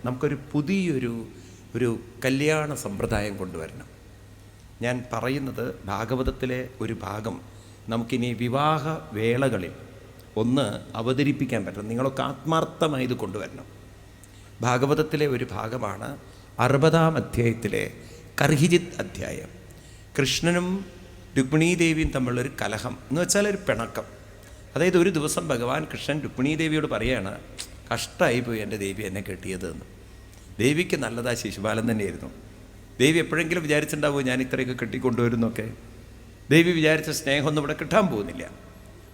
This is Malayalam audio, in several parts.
നമുക്കൊരു പുതിയൊരു കല്യാണ സമ്പ്രദായം കൊണ്ടുവരണം. ഞാൻ പറയുന്നത് ഭാഗവതത്തിലെ ഒരു ഭാഗം നമുക്കിനി വിവാഹ വേളകളിൽ ഒന്ന് അവതരിപ്പിക്കാൻ പറ്റണം. നിങ്ങളൊക്കെ ആത്മാർത്ഥമായി ഇത് കൊണ്ടുവരണം. ഭാഗവതത്തിലെ ഒരു ഭാഗമാണ് 60-ാം അധ്യായത്തിലെ കർഹിജിത് അധ്യായം. കൃഷ്ണനും രുക്മിണീദേവിയും തമ്മിലുള്ളൊരു കലഹം എന്ന് വെച്ചാൽ ഒരു പിണക്കം. അതായത് ഒരു ദിവസം ഭഗവാൻ കൃഷ്ണൻ രുക്മിണീദേവിയോട് പറയാണ്, കഷ്ടമായിപ്പോയി എൻ്റെ ദേവി എന്നെ കെട്ടിയതെന്ന്. ദേവിക്ക് നല്ലതാ ശിശുപാലൻ തന്നെയായിരുന്നു. ദേവി എപ്പോഴെങ്കിലും വിചാരിച്ചിട്ടുണ്ടാവുമോ ഞാൻ ഇത്രയൊക്കെ കെട്ടിക്കൊണ്ടുവരുന്നൊക്കെ? ദേവി വിചാരിച്ച സ്നേഹമൊന്നും ഇവിടെ കിട്ടാൻ പോകുന്നില്ല.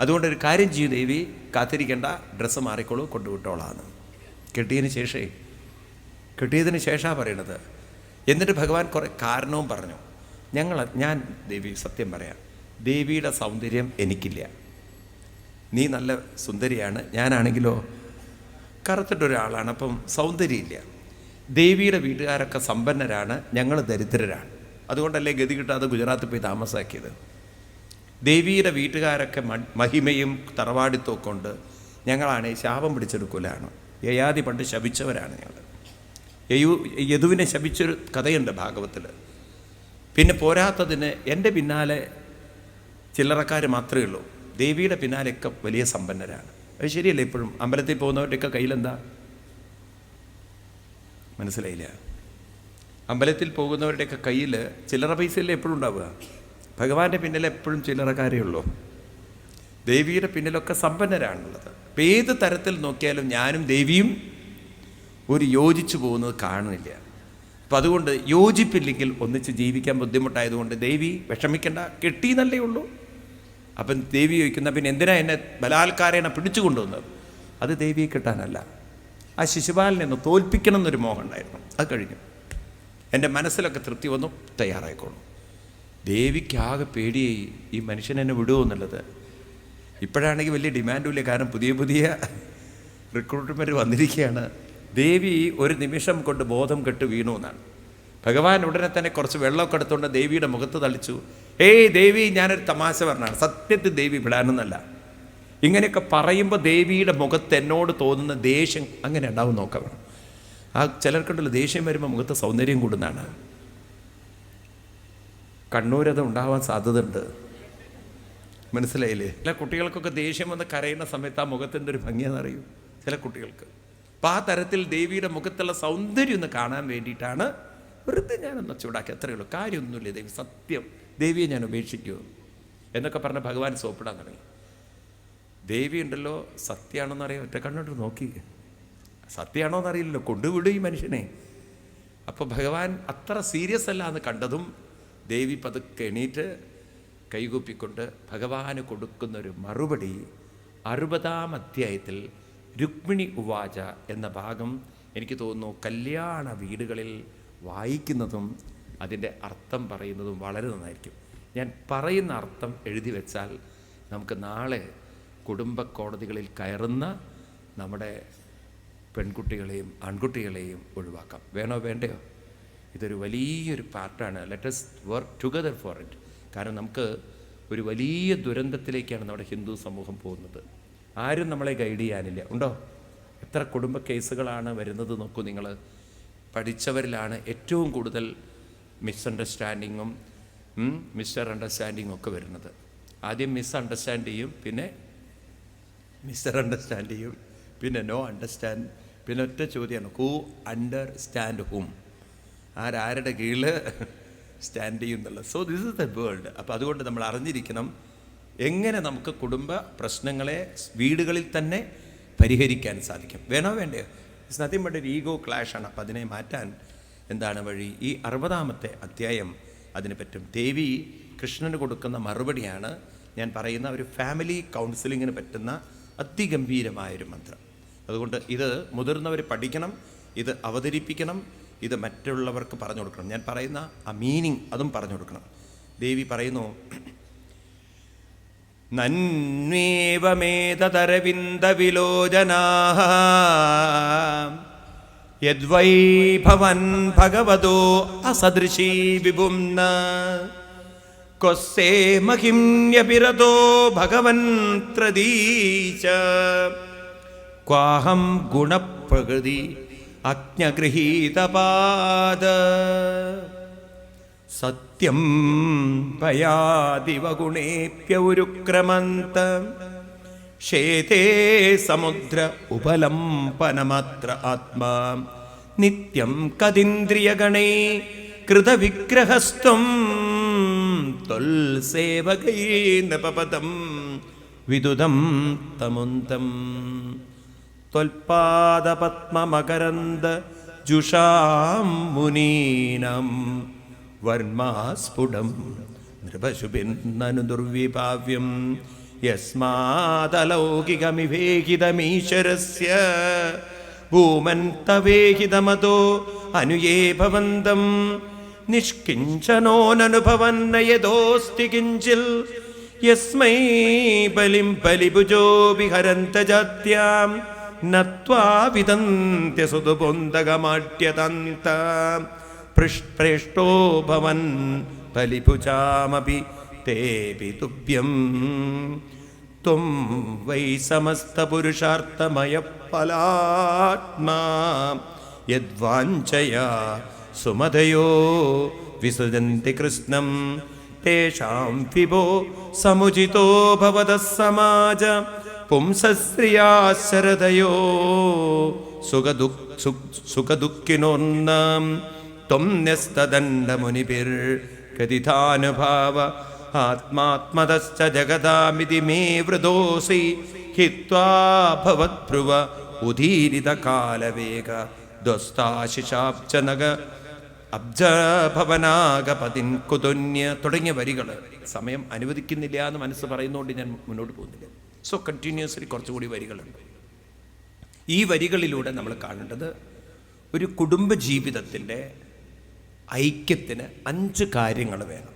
അതുകൊണ്ടൊരു കാര്യം ചെയ്യും, ദേവി കാത്തിരിക്കേണ്ട, ഡ്രസ്സ് മാറിക്കോളൂ, കൊണ്ടുവിട്ടോളാന്ന്. കെട്ടിയതിന് ശേഷമാണ് പറയണത്. എന്നിട്ട് ഭഗവാൻ കുറേ കാരണവും പറഞ്ഞു. ഞാൻ ദേവി സത്യം പറയാം, ദേവിയുടെ സൗന്ദര്യം എനിക്കില്ല. നീ നല്ല സുന്ദരിയാണ്, ഞാനാണെങ്കിലോ കറുത്തിട്ടൊരാളാണ്, അപ്പം സൗന്ദര്യമില്ല. ദേവിയുടെ വീട്ടുകാരൊക്കെ സമ്പന്നരാണ്, ഞങ്ങൾ ദരിദ്രരാണ്. അതുകൊണ്ടല്ലേ ഗതി കിട്ടാതെ ഗുജറാത്തിൽ പോയി താമസാക്കിയത്. ദേവിയുടെ വീട്ടുകാരൊക്കെ മഹിമയും തറവാടിത്തവും കൊണ്ട് ഞങ്ങളാണ് ശാപം പിടിച്ചെടുക്കലാണ്. യയാതി പണ്ട് ശപിച്ചവരാണ് ഞങ്ങൾ. യദുവിനെ ശപിച്ചൊരു കഥയുണ്ട് ഭാഗവത്തിൽ. പിന്നെ പോരാത്തതിന് എൻ്റെ പിന്നാലെ ചില്ലറക്കാർ മാത്രമേ ഉള്ളൂ, ദേവിയുടെ പിന്നാലെയൊക്കെ വലിയ സമ്പന്നരാണ്. അത് ശരിയല്ലേ? ഇപ്പോഴും അമ്പലത്തിൽ പോകുന്നവരുടെയൊക്കെ കയ്യിലെന്താ? മനസ്സിലായില്ല? അമ്പലത്തിൽ പോകുന്നവരുടെയൊക്കെ കയ്യിൽ ചില്ലറ പൈസയല്ലേ എപ്പോഴും ഉണ്ടാവുക? ഭഗവാന്റെ പിന്നിൽ എപ്പോഴും ചില്ലറക്കാരേ ഉള്ളൂ. ദേവിയുടെ പിന്നിലൊക്കെ സമ്പന്നരാണുള്ളത്. അപ്പം ഏത് തരത്തിൽ നോക്കിയാലും ഞാനും ദേവിയും ഒരു യോജിച്ചു പോകുന്നത് കാണുന്നില്ല. അപ്പം അതുകൊണ്ട് യോജിപ്പില്ലെങ്കിൽ ഒന്നിച്ച് ജീവിക്കാൻ ബുദ്ധിമുട്ടായതുകൊണ്ട് ദേവി വിഷമിക്കേണ്ട, കെട്ടിയെന്നല്ലേ ഉള്ളൂ. അപ്പം ദേവി ചോദിക്കുന്ന, പിന്നെ എന്തിനാ എന്നെ ബലാത്കാരേണ പിടിച്ചു കൊണ്ടുവന്നത്? അത് ദേവിയെ കിട്ടാനല്ല, ആ ശിശുപാലനെ ഒന്ന് തോൽപ്പിക്കണം എന്നൊരു മോഹം ഉണ്ടായിരുന്നു. അത് കഴിഞ്ഞു. എൻ്റെ മനസ്സിലൊക്കെ തൃപ്തി വന്നു, തയ്യാറായിക്കോളും. ദേവിക്കാകെ പേടിയായി, ഈ മനുഷ്യൻ എന്നെ വിടുമോ എന്നുള്ളത്. ഇപ്പോഴാണെങ്കിൽ വലിയ ഡിമാൻഡുമില്ല, കാരണം പുതിയ റിക്രൂട്ട്മെൻറ്റ് വന്നിരിക്കുകയാണ്. ദേവി ഒരു നിമിഷം കൊണ്ട് ബോധം കെട്ട് വീണു എന്നാണ്. ഭഗവാൻ ഉടനെ തന്നെ കുറച്ച് വെള്ളമൊക്കെ എടുത്തുകൊണ്ട് ദേവിയുടെ മുഖത്ത് തളിച്ചു. ഏയ് ദേവി, ഞാനൊരു തമാശ പറഞ്ഞാണ്, സത്യത്തിൽ ദേവി വിടാനൊന്നല്ല. ഇങ്ങനെയൊക്കെ പറയുമ്പോൾ ദേവിയുടെ മുഖത്ത് എന്നോട് തോന്നുന്ന ദേഷ്യം അങ്ങനെ ഉണ്ടാവും നോക്കാം. ആ ചിലർക്കുണ്ടല്ലോ ദേഷ്യം വരുമ്പോൾ മുഖത്ത് സൗന്ദര്യം കൂടുന്നതാണ്. കണ്ണൂരത് ഉണ്ടാവാൻ സാധ്യതയുണ്ട്. മനസ്സിലായില്ലേ? ചില കുട്ടികൾക്കൊക്കെ ദേഷ്യം വന്ന് കരയുന്ന സമയത്ത് ആ മുഖത്തിൻ്റെ ഒരു ഭംഗിയെന്നറിയൂ ചില കുട്ടികൾക്ക്. അപ്പം ആ തരത്തിൽ ദേവിയുടെ മുഖത്തുള്ള സൗന്ദര്യം ഒന്ന് കാണാൻ വേണ്ടിയിട്ടാണ് വെറുതെ ഞാനൊന്ന് ചൂടാക്കി, അത്രയേ ഉള്ളൂ. കാര്യമൊന്നുമില്ല ദേവി, സത്യം, ദേവിയെ ഞാൻ ഉപേക്ഷിക്കുമോ എന്നൊക്കെ പറഞ്ഞ് ഭഗവാൻ സോപ്പിടാൻ തുടങ്ങി. ദേവി ഉണ്ടല്ലോ, സത്യമാണോന്നറിയാം, ഒറ്റ കണ്ണോട്ട് നോക്കി, സത്യമാണോന്നറിയില്ലല്ലോ, കൊണ്ടുവിടും ഈ മനുഷ്യനെ. അപ്പോൾ ഭഗവാൻ അത്ര സീരിയസ് അല്ല എന്ന് കണ്ടതും ദേവി പതുക്കെ എണീറ്റ് കൈകൂപ്പിക്കൊണ്ട് ഭഗവാന് കൊടുക്കുന്നൊരു മറുപടി 60-ാം അധ്യായത്തിൽ രുക്മിണി ഉവാച എന്ന ഭാഗം എനിക്ക് തോന്നുന്നു കല്യാണ വീടുകളിൽ വായിക്കുന്നതും അതിൻ്റെ അർത്ഥം പറയുന്നതും വളരെ നന്നായിരിക്കും. ഞാൻ പറയുന്ന അർത്ഥം എഴുതി വെച്ചാൽ നമുക്ക് നാളെ കുടുംബ കോടതികളിൽ കയറുന്ന നമ്മുടെ പെൺകുട്ടികളെയും ആൺകുട്ടികളെയും ഒഴിവാക്കാം. വേണോ വേണ്ടയോ? ഇതൊരു വലിയൊരു പാർട്ടാണ്. Let us work together for it. കാരണം നമുക്ക് ഒരു വലിയ ദുരന്തത്തിലേക്കാണ് നമ്മുടെ ഹിന്ദു സമൂഹം പോകുന്നത്. ആരും നമ്മളെ ഗൈഡ് ചെയ്യാനില്ല. ഉണ്ടോ? എത്ര കുടുംബ കേസുകളാണ് വരുന്നത് നോക്കൂ നിങ്ങൾ. പഠിച്ചവരിലാണ് ഏറ്റവും കൂടുതൽ മിസ്അണ്ടർസ്റ്റാൻഡിങ്ങും മിസ്റ്റർ അണ്ടർസ്റ്റാൻഡിങ്ങും ഒക്കെ വരുന്നത്. ആദ്യം മിസ്അണ്ടർസ്റ്റാൻഡ് ചെയ്യും, പിന്നെ മിസ്റ്റർ അണ്ടർസ്റ്റാൻഡ് ചെയ്യും, പിന്നെ നോ അണ്ടർസ്റ്റാൻഡ്, പിന്നെ ഒറ്റ ചോദ്യമാണ്, ഹൂ അണ്ടർസ്റ്റാൻഡ് ഹൂം, ആരുടെ കീഴിൽ സ്റ്റാൻഡ് ചെയ്യും എന്നുള്ളത്. So this is the world. അപ്പോൾ അതുകൊണ്ട് നമ്മൾ അറിഞ്ഞിരിക്കണം എങ്ങനെ നമുക്ക് കുടുംബ പ്രശ്നങ്ങളെ വീടുകളിൽ തന്നെ പരിഹരിക്കാൻ സാധിക്കും. വേണോ വേണ്ടയോ? ഇറ്റ്സ് നത്തിങ് ബട്ട് ഒരു ഈഗോ ക്ലാഷാണ്. അപ്പോൾ അതിനെ മാറ്റാൻ എന്താണ് വഴി? ഈ 60-ാമത്തെ അധ്യായം അതിന് പറ്റും. ദേവി കൃഷ്ണന് കൊടുക്കുന്ന മറുപടിയാണ് ഞാൻ പറയുന്ന ഒരു ഫാമിലി കൗൺസിലിങ്ങിന് പറ്റുന്ന അതിഗംഭീരമായൊരു മന്ത്രം. അതുകൊണ്ട് ഇത് മുതിർന്നവർ പഠിക്കണം, ഇത് അവതരിപ്പിക്കണം, ഇത് മറ്റുള്ളവർക്ക് പറഞ്ഞു കൊടുക്കണം. ഞാൻ പറയുന്ന ആ മീനിങ് അതും പറഞ്ഞു കൊടുക്കണം. ദേവി പറയുന്നു, നന്വേവമേതരവിന്ദ വിലോചനാഃ യദ്വൈ ഭവൻ ഭഗവതോ അസദൃശീ വിഭുംന കൊസ്സേ മഹിമ്യപിരതോ ഭഗവൻ ത്രദീശ ക്വാഹം ഗുണപ്രകൃതി അജ്ഞഗൃഹീതപാദ സത്യം ഭയാദിവഗുണേപ്യൗരുക്രമന്ത ശേതേ സമുദ്ര ഉപലംപനമത്ര ആത്മാ നിത്യം കദിന്ദ്രിയഗണേ കൃതവിഗ്രഹസ്ത്വം ത്വൽസേവകൈ നൃപപദം വിദുദം തമുന്തം ത്വൽപാദപത്മമകരന്ദ ജുഷാം മുനീനം വർമാസ്ഫുടം നൃപശുഭിന്നനു ദുർവിഭാവ്യം യസ്മാദലൗകികമിവേഹിതമീശ്വരസ്യ ഭൂമൻ തവേഹിതമതോ അനുയേ ഭവന്തം നിഷ്കിഞ്ചനോനനുഭവന്ന യദോസ്തി കിഞ്ചിൽ യസ്മൈ ബലിം ബലിഭുജോ വിഹരന്ത ജാത്യാം നത്വാ വിദന്ത്യ സുതുപൊന്തകമാട്യതന്ത പൃഷ്ഠോ ഭവൻ ബലിഭുജാമപി തേപി തുഭ്യം ത്വം വൈ സമസ്തപുരുഷാർത്ഥമയ ഫലാത്മാ യദ്വാഞ്ചയാ സുമതയോ വിസൃജന്തി കൃഷ്ണം തേഷാം വിഭോ സമുചിതോ ഭവതഃ സമാജ പുംസസ്ത്രിയാശരതയോ സുഖദുഃഖിനോർന്നാം ത്വം ന്യസ്തദണ്ഡമുനിഭിർ കഥിതാനുഭാവ ആത്മാത്മതശ്ച ജഗതാമിതി മേ വൃദോസി ഹിത്വാ ഭവദ്ഭ്രുവ ഉദീരിതകാലവേഗ ദ്വസ്താശിഷാബ്ജനഗ അബ്ജഭവനാഗപതിൻ കുതുന്യ തുടങ്ങിയ വരികൾ സമയം അനുവദിക്കുന്നില്ല എന്ന് മനസ്സ് പറയുന്നതുകൊണ്ട് ഞാൻ മുന്നോട്ട് പോകുന്നില്ല. സോ കണ്ടിന്യൂസ്ലി കുറച്ചുകൂടി വരികളുണ്ട്. ഈ വരികളിലൂടെ നമ്മൾ കാണേണ്ടത് ഒരു കുടുംബ ജീവിതത്തിൻ്റെ ഐക്യത്തിന് 5 കാര്യങ്ങൾ വേണം.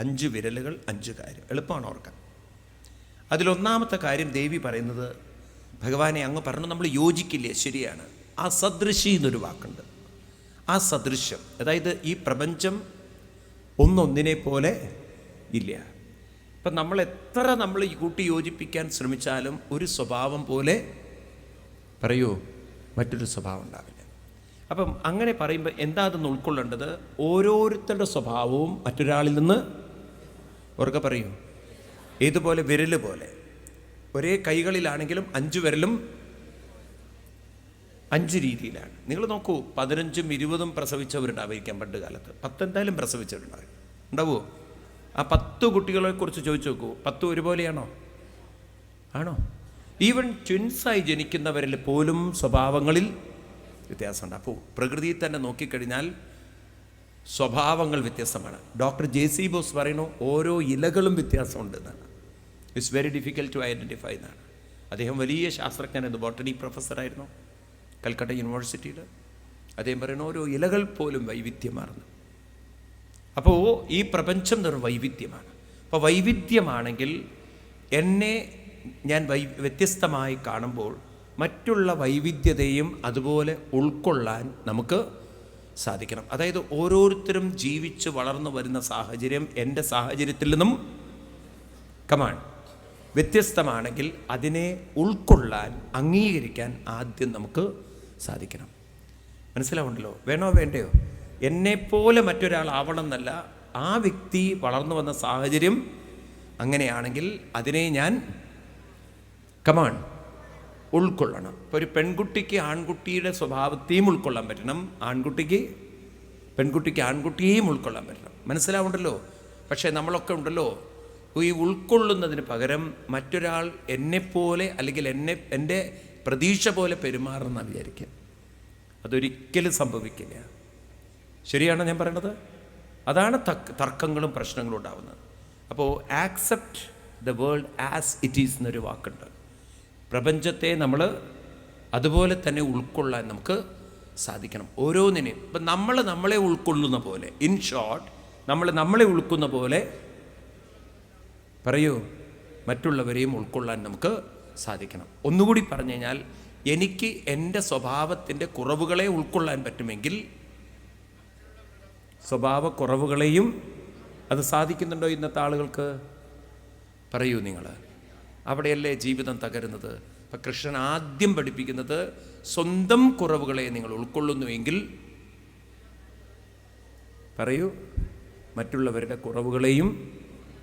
5 വിരലുകൾ, 5 കാര്യം. എളുപ്പമാണ് ഓർക്കാൻ. അതിലൊന്നാമത്തെ കാര്യം ദേവി പറയുന്നത്, ഭഗവാനെ അങ്ങ് പറഞ്ഞു നമ്മൾ യോജിക്കില്ലേ, ശരിയാണ്. അസദൃശി എന്നൊരു വാക്കുണ്ട്. ആ സദൃശ്യം, അതായത് ഈ പ്രപഞ്ചം ഒന്നൊന്നിനെ പോലെ ഇല്ല. ഇപ്പം നമ്മൾ എത്ര കൂട്ടി യോജിപ്പിക്കാൻ ശ്രമിച്ചാലും ഒരു സ്വഭാവം പോലെ പറയൂ മറ്റൊരു സ്വഭാവം ഉണ്ടാവില്ല. അപ്പം അങ്ങനെ പറയുമ്പോൾ എന്താ അതെന്ന് ഉൾക്കൊള്ളേണ്ടത്? ഓരോരുത്തരുടെ സ്വഭാവവും മറ്റൊരാളിൽ നിന്ന് ഉറക്കെ പറയൂ. ഏതുപോലെ? വിരല് പോലെ. ഒരേ കൈകളിലാണെങ്കിലും 5 വിരലും 5 രീതിയിലാണ്. നിങ്ങൾ നോക്കൂ, 15ഉം 20ഉം പ്രസവിച്ചവരുണ്ടായിരിക്കാം പണ്ട് കാലത്ത്. 10 എന്തായാലും പ്രസവിച്ചവരുണ്ടാവും. ഉണ്ടാവുമോ? ആ 10 കുട്ടികളെ കുറിച്ച് ചോദിച്ചു നോക്കൂ, 10 ഒരുപോലെയാണോ? ആണോ? ഈവൻ ട്വിൻസായി ജനിക്കുന്നവരിൽ പോലും സ്വഭാവങ്ങളിൽ വ്യത്യാസമുണ്ട്. അപ്പോൾ പ്രകൃതിയിൽ തന്നെ നോക്കിക്കഴിഞ്ഞാൽ സ്വഭാവങ്ങൾ വ്യത്യസ്തമാണ്. ഡോക്ടർ JC ബോസ് പറയുന്നു ഓരോ ഇലകളും വ്യത്യാസമുണ്ട് എന്നാണ്. It's very difficult to identify എന്നാണ്. അദ്ദേഹം വലിയ ശാസ്ത്രജ്ഞനായിരുന്നു, ബോട്ടണി പ്രൊഫസറായിരുന്നു കൽക്കട്ട യൂണിവേഴ്സിറ്റിയിൽ. അദ്ദേഹം പറയുന്നു ഓരോ ഇലകൾ പോലും വൈവിധ്യമാർന്നു. അപ്പോൾ ഈ പ്രപഞ്ചം ഒരു വൈവിധ്യമാണ്. അപ്പോൾ വൈവിധ്യമാണെങ്കിൽ എന്നെ ഞാൻ വ്യത്യസ്തമായി കാണുമ്പോൾ മറ്റുള്ള വൈവിധ്യതയും അതുപോലെ ഉൾക്കൊള്ളാൻ നമുക്ക് സാധിക്കണം. അതായത് ഓരോരുത്തരും ജീവിച്ച് വളർന്നു വരുന്ന സാഹചര്യം എൻ്റെ സാഹചര്യത്തിൽ നിന്നും വ്യത്യസ്തമാണെങ്കിൽ അതിനെ ഉൾക്കൊള്ളാൻ, അംഗീകരിക്കാൻ ആദ്യം നമുക്ക് സാധിക്കണം. മനസ്സിലാവുണ്ടല്ലോ? വേണോ വേണ്ടയോ? എന്നെപ്പോലെ മറ്റൊരാൾ ആവണം എന്നല്ല, ആ വ്യക്തി വളർന്നു വന്ന സാഹചര്യം അങ്ങനെയാണെങ്കിൽ അതിനെ ഞാൻ ഉൾക്കൊള്ളണം. ഇപ്പോൾ ഒരു പെൺകുട്ടിക്ക് ആൺകുട്ടിയുടെ സ്വഭാവത്തെയും ഉൾക്കൊള്ളാൻ പറ്റണം, പെൺകുട്ടിക്ക് ആൺകുട്ടിയെയും ഉൾക്കൊള്ളാൻ പറ്റണം. മനസ്സിലാവുണ്ടല്ലോ? പക്ഷേ നമ്മളൊക്കെ ഉണ്ടല്ലോ ഈ ഉൾക്കൊള്ളുന്നതിന് പകരം മറ്റൊരാൾ എന്നെപ്പോലെ അല്ലെങ്കിൽ എൻ്റെ പ്രതീക്ഷ പോലെ പെരുമാറുന്ന വിചാരിക്കുക. അതൊരിക്കലും സംഭവിക്കില്ല. ശരിയാണോ ഞാൻ പറയണത്? അതാണ് തർക്കങ്ങളും പ്രശ്നങ്ങളും ഉണ്ടാവുന്നത്. അപ്പോൾ accept the world as it is എന്നൊരു വാക്കുണ്ട്. പ്രപഞ്ചത്തെ നമ്മൾ അതുപോലെ തന്നെ ഉൾക്കൊള്ളാൻ നമുക്ക് സാധിക്കണം. ഓരോന്നിനെയും ഇപ്പം നമ്മളെ ഉൾക്കൊള്ളുന്ന പോലെ, ഇൻ ഷോർട്ട് നമ്മളെ ഉൾക്കുന്ന പോലെ പറയൂ മറ്റുള്ളവരെയും ഉൾക്കൊള്ളാൻ നമുക്ക് സാധിക്കണം. ഒന്നുകൂടി പറഞ്ഞു കഴിഞ്ഞാൽ, എനിക്ക് എൻ്റെ സ്വഭാവത്തിൻ്റെ കുറവുകളെ ഉൾക്കൊള്ളാൻ പറ്റുമെങ്കിൽ സ്വഭാവക്കുറവുകളെയും അത് സാധിക്കുന്നുണ്ടോ ഇന്നത്തെ ആളുകൾക്ക്? പറയൂ നിങ്ങൾ. അവിടെയല്ലേ ജീവിതം തകരുന്നത്. അപ്പം കൃഷ്ണൻ ആദ്യം പഠിപ്പിക്കുന്നത് സ്വന്തം കുറവുകളെ നിങ്ങൾ ഉൾക്കൊള്ളുന്നുവെങ്കിൽ പറയൂ, മറ്റുള്ളവരുടെ കുറവുകളെയും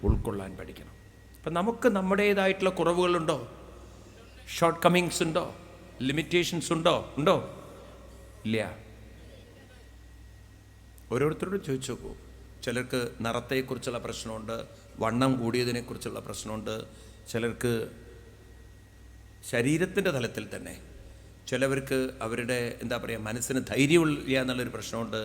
ഉൾക്കൊള്ളാൻ പഠിക്കണം. അപ്പം നമുക്ക് നമ്മുടേതായിട്ടുള്ള കുറവുകളുണ്ടോ? ഷോർട്ട് കമ്മിങ്സ് ഉണ്ടോ? ലിമിറ്റേഷൻസ് ഉണ്ടോ? ഇല്ല. ഓരോരുത്തരോടും ചോദിച്ചു നോക്കൂ. ചിലർക്ക് നിറത്തെക്കുറിച്ചുള്ള പ്രശ്നമുണ്ട്, വണ്ണം കൂടിയതിനെക്കുറിച്ചുള്ള പ്രശ്നമുണ്ട്, ചിലർക്ക് ശരീരത്തിൻ്റെ തലത്തിൽ തന്നെ, ചിലവർക്ക് അവരുടെ മനസ്സിന് ധൈര്യമില്ല എന്നുള്ളൊരു പ്രശ്നമുണ്ട്,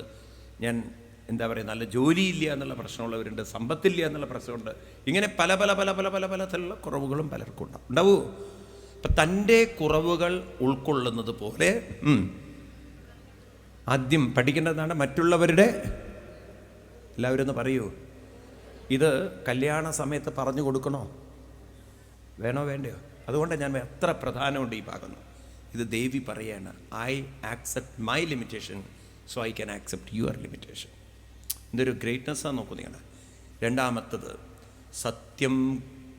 നല്ല ജോലിയില്ല എന്നുള്ള പ്രശ്നമുള്ളവരുണ്ട്, സമ്പത്തില്ല എന്നുള്ള പ്രശ്നമുണ്ട്. ഇങ്ങനെ പല പല പല പല പല പല തരത്തിലുള്ള കുറവുകളും പലർക്കും ഉണ്ടാവൂ. അപ്പം തൻ്റെ കുറവുകൾ ഉൾക്കൊള്ളുന്നത് പോലെ ആദ്യം പഠിക്കേണ്ടതാണ് മറ്റുള്ളവരുടെ. എല്ലാവരും ഒന്ന് പറയൂ, ഇത് കല്യാണ സമയത്ത് പറഞ്ഞു കൊടുക്കണോ, വേണോ വേണ്ടയോ? അതുകൊണ്ട് ഞാൻ എത്ര പ്രധാനമുണ്ട് ഈ ഭാഗം. ഇത് ദേവി പറയാണ്, I accept my limitation so I can accept your limitation. ഇതൊരു ഗ്രേറ്റ്നെസ്സാണ്. നോക്കൂ നിങ്ങൾ. രണ്ടാമത്തത്, സത്യം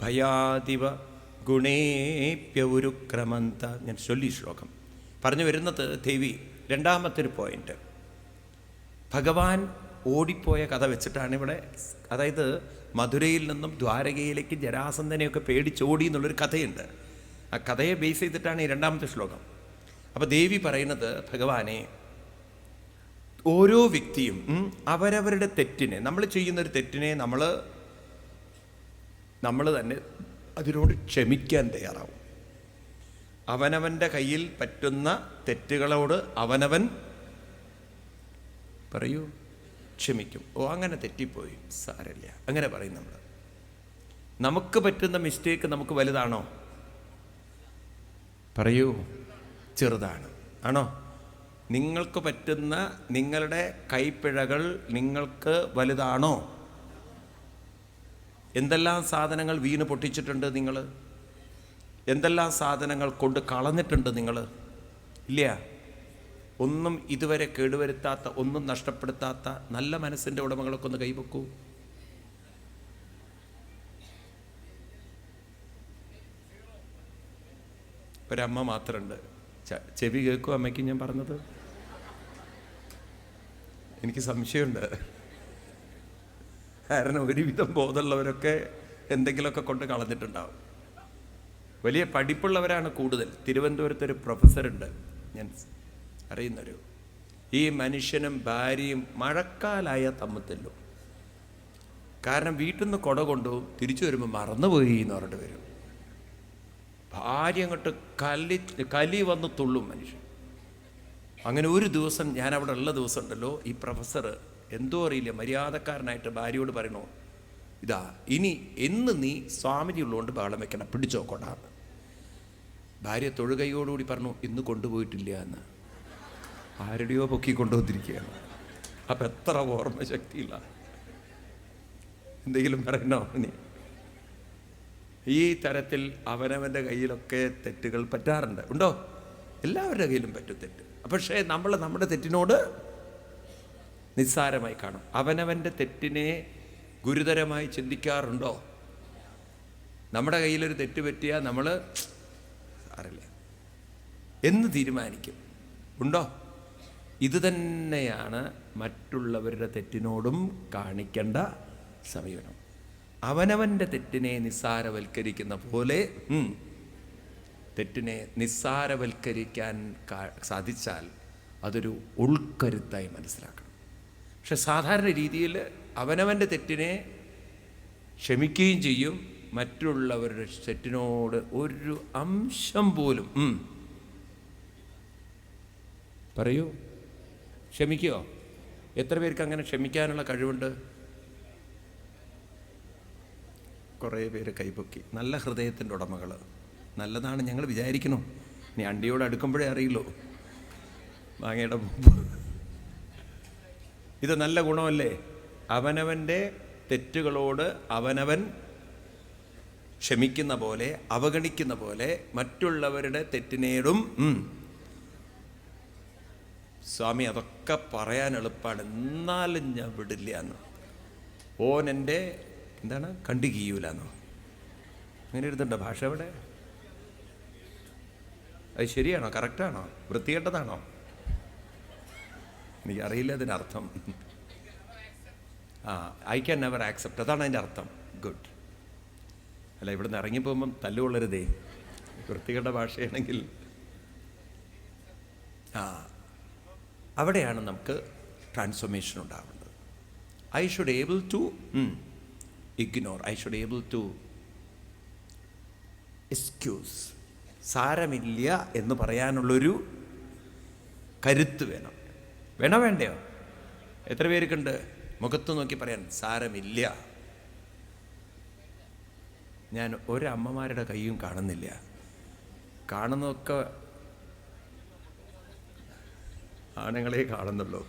ഭയാദിവ ഗുണേപ്യവുരുക്രമന്ത. ഞാൻ ചൊല്ലി ശ്ലോകം പറഞ്ഞു വരുന്നത് ദേവി. രണ്ടാമത്തെ ഒരു പോയിന്റ്, ഭഗവാൻ ഓടിപ്പോയ കഥ വെച്ചിട്ടാണ് ഇവിടെ. അതായത് മധുരയിൽ നിന്നും ദ്വാരകയിലേക്ക് ജരാസന്ധനെയൊക്കെ പേടിച്ചോടി എന്നുള്ളൊരു കഥയുണ്ട്. ആ കഥയെ ബേസ് ചെയ്തിട്ടാണ് ഈ രണ്ടാമത്തെ ശ്ലോകം. അപ്പോൾ ദേവി പറയുന്നത്, ഭഗവാനെ, ഓരോ വ്യക്തിയും അവരവരുടെ തെറ്റിനെ, നമ്മൾ ചെയ്യുന്നൊരു തെറ്റിനെ നമ്മൾ തന്നെ അതിനോട് ക്ഷമിക്കാൻ തയ്യാറാവും. അവനവൻ്റെ കയ്യിൽ പറ്റുന്ന തെറ്റുകളോട് അവനവൻ പറയൂ ക്ഷമിക്കും. അങ്ങനെ തെറ്റിപ്പോയി, സാരമില്ല, അങ്ങനെ പറയും നമ്മൾ. നമുക്ക് പറ്റുന്ന മിസ്റ്റേക്ക് നമുക്ക് വലുതാണോ? പറയൂ, ചെറുതാണ്. ആണോ? നിങ്ങൾക്ക് പറ്റുന്ന നിങ്ങളുടെ കൈപ്പിഴകൾ നിങ്ങൾക്ക് വലുതാണോ? എന്തെല്ലാം സാധനങ്ങൾ വീണ് പൊട്ടിച്ചിട്ടുണ്ട് നിങ്ങൾ? എന്തെല്ലാം സാധനങ്ങൾ കൊണ്ട് കളഞ്ഞിട്ടുണ്ട് നിങ്ങൾ? ഇല്ല. ഒന്നും ഇതുവരെ കേടുവരുത്താത്ത, ഒന്നും നഷ്ടപ്പെടുത്താത്ത നല്ല മനസ്സിൻ്റെ ഉടമകളൊക്കെ ഒന്ന് കൈവെക്കൂ. ഒരമ്മ മാത്രമുണ്ട്. ചെവി കേൾക്കും അമ്മയ്ക്ക് ഞാൻ പറഞ്ഞത്? എനിക്ക് സംശയമുണ്ട്. കാരണം ഒരുവിധം ബോധമുള്ളവരൊക്കെ എന്തെങ്കിലുമൊക്കെ കൊണ്ട് കളഞ്ഞിട്ടുണ്ടാവും. വലിയ പഠിപ്പുള്ളവരാണ് കൂടുതൽ. തിരുവനന്തപുരത്തൊരു പ്രൊഫസറുണ്ട്, ഞാൻ അറിയുന്നൊരു. ഈ മനുഷ്യനും ഭാര്യയും മഴക്കാലായ തമ്മിൽ. കാരണം വീട്ടിൽ നിന്ന് കുട കൊണ്ടുപോകും, തിരിച്ചു വരുമ്പോൾ മറന്നുപോയി എന്ന് പറഞ്ഞിട്ട് വരും. ഭാര്യ അങ്ങോട്ട് കലി വന്ന് തുള്ളും മനുഷ്യൻ. അങ്ങനെ ഒരു ദിവസം, ഞാൻ അവിടെ ഉള്ള ദിവസം ഉണ്ടല്ലോ, ഈ പ്രൊഫസർ എന്തോ അറിയില്ല, മര്യാദക്കാരനായിട്ട് ഭാര്യയോട് പറയണോ, ഇതാ ഇനി എന്ന് നീ സ്വാമിജി ഉള്ളതുകൊണ്ട് ബഹളം വെക്കണം, പിടിച്ചോക്കോടാ. ഭാര്യ തൊഴുകൈയോടുകൂടി പറഞ്ഞു, ഇന്ന് കൊണ്ടുപോയിട്ടില്ല എന്ന്. ആരുടെയോ പൊക്കി കൊണ്ടുവന്നിരിക്കുകയാണ്. അപ്പം എത്ര ഓർമ്മശക്തിയില്ല. എന്തെങ്കിലും പറയണോ നീ? ഈ തരത്തിൽ അവനവൻ്റെ കയ്യിലൊക്കെ തെറ്റുകൾ പറ്റാറുണ്ട്. ഉണ്ടോ? എല്ലാവരുടെ കയ്യിലും പറ്റും തെറ്റ്. പക്ഷേ നമ്മൾ നമ്മുടെ തെറ്റിനോട് നിസ്സാരമായി കാണും. അവനവൻ്റെ തെറ്റിനെ ഗുരുതരമായി ചിന്തിക്കാറുണ്ടോ? നമ്മുടെ കയ്യിലൊരു തെറ്റ് പറ്റിയാൽ നമ്മൾ അറിയില്ല എന്ന് തീരുമാനിക്കും. ഉണ്ടോ? ഇത് തന്നെയാണ് മറ്റുള്ളവരുടെ തെറ്റിനോടും കാണിക്കേണ്ട സമീപനം. അവനവൻ്റെ തെറ്റിനെ നിസ്സാരവൽക്കരിക്കുന്ന പോലെ തെറ്റിനെ നിസ്സാരവൽക്കരിക്കാൻ സാധിച്ചാൽ അതൊരു ഉൾക്കരുത്തായി മനസ്സിലാക്കണം. പക്ഷെ സാധാരണ രീതിയിൽ അവനവൻ്റെ തെറ്റിനെ ക്ഷമിക്കുകയും ചെയ്യും, മറ്റുള്ളവരുടെ തെറ്റിനോട് ഒരു അംശം പോലും പറയൂ ക്ഷമിക്കുമോ? എത്ര പേർക്ക് അങ്ങനെ ക്ഷമിക്കാനുള്ള കഴിവുണ്ട്? കുറേ പേര് കൈപൊക്കി. നല്ല ഹൃദയത്തിൻ്റെ ഉടമകൾ. നല്ലതാണ് ഞങ്ങൾ വിചാരിക്കണം. ഇനി അണ്ടിയോട് അടുക്കുമ്പോഴേ അറിയുള്ളൂ, മാങ്ങയുടെ മുമ്പ്. ഇത് നല്ല ഗുണമല്ലേ? അവനവൻ്റെ തെറ്റുകളോട് അവനവൻ ക്ഷമിക്കുന്ന പോലെ, അവഗണിക്കുന്ന പോലെ മറ്റുള്ളവരുടെ തെറ്റിനേടും സ്വാമി അതൊക്കെ പറയാൻ എളുപ്പമാണ്, എന്നാലും ഞാൻ വിടില്ല എന്ന്. ഓനെൻ്റെ കണ്ടു കീയൂലെന്നോ അങ്ങനെ എഴുതണ്ട ഭാഷ. അവിടെ അത് ശരിയാണോ? കറക്റ്റാണോ? വൃത്തികെട്ടതാണോ? എനിക്കറിയില്ല അതിനർത്ഥം. ഐ ക്യാൻ നെവർ ആക്സെപ്റ്റ്, അതാണ് അതിൻ്റെ അർത്ഥം. ഗുഡ്. അല്ല, ഇവിടുന്ന് ഇറങ്ങിപ്പോകുമ്പം തല്ലുകൊള്ളരുതേ, വൃത്തികെട്ട ഭാഷയാണെങ്കിൽ. അവിടെയാണ് നമുക്ക് ട്രാൻസ്ഫോർമേഷൻ ഉണ്ടാവേണ്ടത്. I should able to ignore, I should able to excuse. സാരമില്ല എന്ന് പറയാനുള്ളൊരു കരുത്ത് വേണം. വേണോ വേണ്ടയോ? എത്ര പേർക്കുണ്ട് മുഖത്ത് നോക്കി പറയാൻ സാരമില്ല? ഞാൻ ഒരമ്മമാരുടെ കൈയും കാണുന്നില്ല. കാണുന്നതൊക്കെ ആണുങ്ങളെ കാണുന്നുള്ളൂ.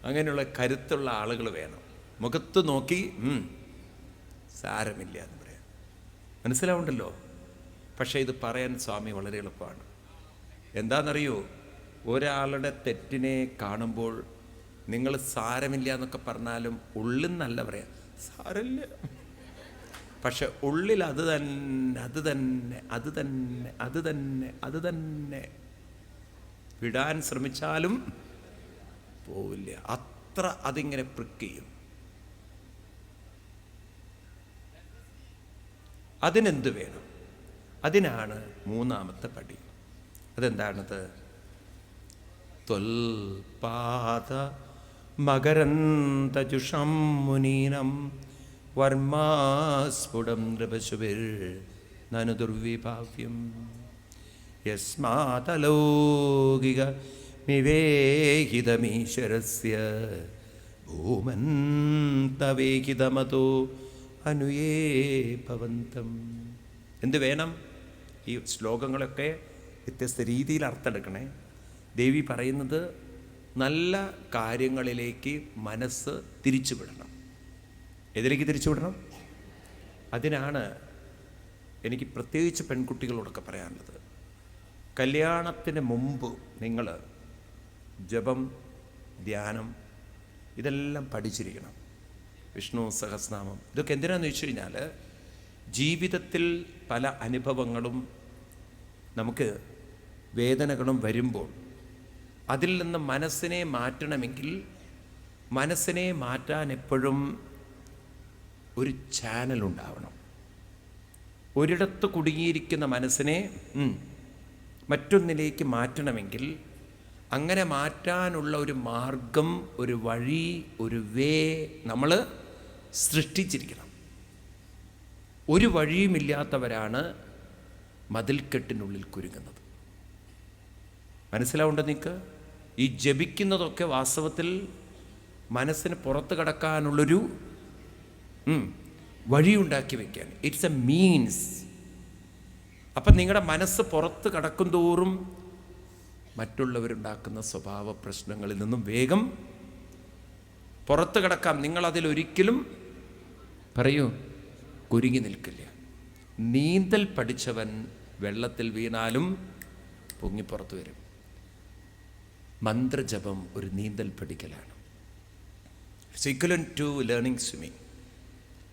അങ്ങനെയുള്ള കരുത്തുള്ള ആളുകൾ വേണം. മുഖത്ത് നോക്കി സാരമില്ല എന്ന് പറയാം. മനസ്സിലാവുണ്ടല്ലോ? പക്ഷേ ഇത് പറയാൻ സ്വാമി വളരെ എളുപ്പമാണ്. എന്താണെന്നറിയോ? ഒരാളുടെ തെറ്റിനെ കാണുമ്പോൾ നിങ്ങൾ സാരമില്ല എന്നൊക്കെ പറഞ്ഞാലും ഉള്ളിൽ നിന്നല്ല പറയാം സാരമില്ല. പക്ഷെ ഉള്ളിൽ അത് തന്നെ അത് തന്നെ അത് തന്നെ അത് തന്നെ അത് തന്നെ വിടാൻ ശ്രമിച്ചാലും പോവില്ല. അത്ര അതിങ്ങനെ പ്രിക്ക് ചെയ്യും. അതിനെന്ത് വേണം? അതിനാണ് മൂന്നാമത്തെ പടി. അതെന്താണത്? ത്വൽപാദ മകരന്തജുഷം മുനീനം വർമാസ്ഫുടം നൃപശുഭിർ നനു ദുർവിഭാവ്യം യസ്മാതലൗകിക വിവേഹിതമീശ്വരസ്യ ഭൂമൻ തവേഹിതമതോ അനുയേ ഭവന്തം. എന്ത് വേണം? ഈ ശ്ലോകങ്ങളൊക്കെ വ്യത്യസ്ത രീതിയിൽ അർത്ഥമെടുക്കണേ. ദേവി പറയുന്നത് നല്ല കാര്യങ്ങളിലേക്ക് മനസ്സ് തിരിച്ചുവിടണം. എതിലേക്ക് തിരിച്ചുവിടണം? അതിനാണ് എനിക്ക് പ്രത്യേകിച്ച് പെൺകുട്ടികളോടൊക്കെ പറയാനുള്ളത്. കല്യാണത്തിന് മുമ്പ് നിങ്ങൾ ജപം, ധ്യാനം ഇതെല്ലാം പഠിച്ചിരിക്കണം. വിഷ്ണു സഹസ്രനാമം ഇതൊക്കെ എന്തിനാന്ന് വെച്ച് കഴിഞ്ഞാൽ ജീവിതത്തിൽ പല അനുഭവങ്ങളും നമുക്ക് വേദനകളും വരുമ്പോൾ അതിൽ നിന്ന് മനസ്സിനെ മാറ്റണമെങ്കിൽ മനസ്സിനെ മാറ്റാൻ എപ്പോഴും ഒരു ചാനൽ ഉണ്ടാവണം. ഒരിടത്ത് കുടുങ്ങിയിരിക്കുന്ന മനസ്സിനെ മറ്റൊന്നിലേക്ക് മാറ്റണമെങ്കിൽ അങ്ങനെ മാറ്റാനുള്ള ഒരു മാർഗം, ഒരു വഴി, ഒരു വേ നമ്മൾ സൃഷ്ടിച്ചിരിക്കണം. ഒരു വഴിയുമില്ലാത്തവരാണ് മതിൽക്കെട്ടിനുള്ളിൽ കുരുങ്ങുന്നത്. മനസ്സിലാവുണ്ടോ നിങ്ങൾക്ക്? ഈ ജപിക്കുന്നതൊക്കെ വാസ്തവത്തിൽ മനസ്സിന് പുറത്ത് കടക്കാനുള്ളൊരു വഴിയുണ്ടാക്കി വയ്ക്കാൻ. It's A means. അപ്പം നിങ്ങളുടെ മനസ്സ് പുറത്ത് കടക്കും തോറും മറ്റുള്ളവരുണ്ടാക്കുന്ന സ്വഭാവ പ്രശ്നങ്ങളിൽ നിന്നും വേഗം പുറത്ത് കടക്കാം. നിങ്ങളതിലൊരിക്കലും പറയൂ കുരുങ്ങി നിൽക്കില്ല. നീന്തൽ പഠിച്ചവൻ വെള്ളത്തിൽ വീണാലും പൊങ്ങിപ്പുറത്ത് വരും. മന്ത്രജപം ഒരു നീന്തൽ പഠിക്കലാണ്. It's equivalent to learning swimming.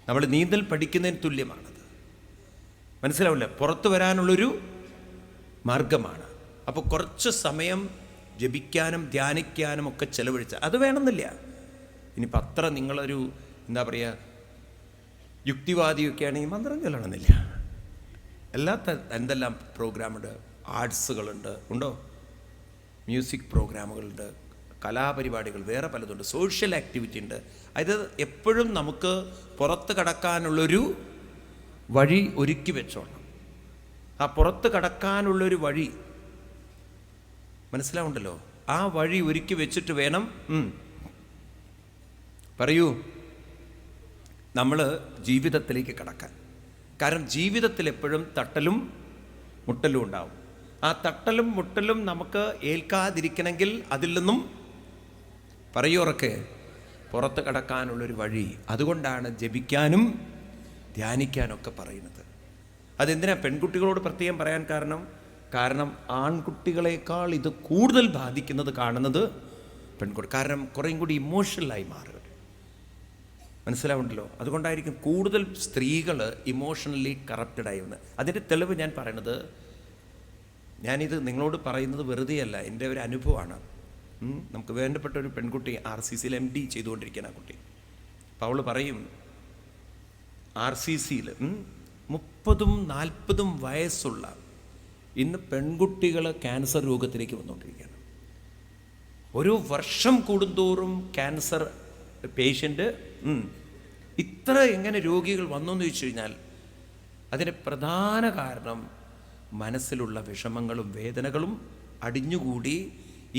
നമ്മൾ നീന്തൽ പഠിക്കുന്നതിന് തുല്യമാണത്. മനസ്സിലാവില്ല? പുറത്തു വരാനുള്ളൊരു മാർഗമാണ്. അപ്പോൾ കുറച്ച് സമയം ജപിക്കാനും ധ്യാനിക്കാനും ഒക്കെ ചെലവഴിച്ചാൽ അത് വേണമെന്നില്ല. ഇനിയിപ്പോൾ അത്ര നിങ്ങളൊരു എന്താ പറയുക യുക്തിവാദിയൊക്കെ ആണെങ്കിൽ മന്ത്രം ചൊല്ലണമെന്നില്ല. എന്തെല്ലാം പ്രോഗ്രാമുണ്ട്, ആർട്സുകളുണ്ട്, ഉണ്ടോ? മ്യൂസിക് പ്രോഗ്രാമുകളുണ്ട്, കലാപരിപാടികൾ വേറെ പലതുണ്ട്, സോഷ്യൽ ആക്ടിവിറ്റി ഉണ്ട്. അതായത് എപ്പോഴും നമുക്ക് പുറത്ത് കടക്കാനുള്ളൊരു വഴി ഒരുക്കി വെച്ചോളണം. ആ പുറത്ത് കടക്കാനുള്ളൊരു വഴി മനസ്സിലാവുണ്ടല്ലോ. ആ വഴി ഒരുക്കി വെച്ചിട്ട് വേണം പറയൂ നമ്മൾ ജീവിതത്തിലേക്ക് കടക്കാൻ. കാരണം ജീവിതത്തിൽ എപ്പോഴും തട്ടലും മുട്ടലും ഉണ്ടാവും. ആ തട്ടലും മുട്ടലും നമുക്ക് ഏൽക്കാതിരിക്കണമെങ്കിൽ അതിൽ നിന്നും പറയൂറൊക്കെ പുറത്ത് കടക്കാനുള്ളൊരു വഴി. അതുകൊണ്ടാണ് ജപിക്കാനും ധ്യാനിക്കാനൊക്കെ പറയുന്നത്. അതെന്തിനാ പെൺകുട്ടികളോട് പ്രത്യേകം പറയാൻ കാരണം ആൺകുട്ടികളെക്കാൾ ഇത് കൂടുതൽ ബാധിക്കുന്നത് കാണുന്നത് പെൺകുട്ടി. കാരണം കുറേയും കൂടി ഇമോഷണലായി മാറുക. മനസ്സിലാവുണ്ടല്ലോ? അതുകൊണ്ടായിരിക്കും കൂടുതൽ സ്ത്രീകൾ ഇമോഷണലി കറപ്റ്റഡായി വന്ന്. അതിൻ്റെ തെളിവ് ഞാൻ പറയണത് ഞാനിത് നിങ്ങളോട് പറയുന്നത് വെറുതെയല്ല, എൻ്റെ ഒരു അനുഭവമാണ്. നമുക്ക് വേണ്ടപ്പെട്ട ഒരു പെൺകുട്ടി RCCയിൽ MD ചെയ്തുകൊണ്ടിരിക്കുന്ന ആ കുട്ടി. അപ്പോൾ അവൾ പറയും, RCCയിൽ 30-40 വയസ്സുള്ള ഇന്ന് പെൺകുട്ടികൾ ക്യാൻസർ രോഗത്തിലേക്ക് വന്നുകൊണ്ടിരിക്കുകയാണ്. ഒരു വർഷം കൂടുന്തോറും ക്യാൻസർ പേഷ്യൻ്റ് ഇത്ര എങ്ങനെ രോഗികൾ വന്നെന്ന് ചോദിച്ചു കഴിഞ്ഞാൽ അതിന് പ്രധാന കാരണം മനസ്സിലുള്ള വിഷമങ്ങളും വേദനകളും അടിഞ്ഞുകൂടി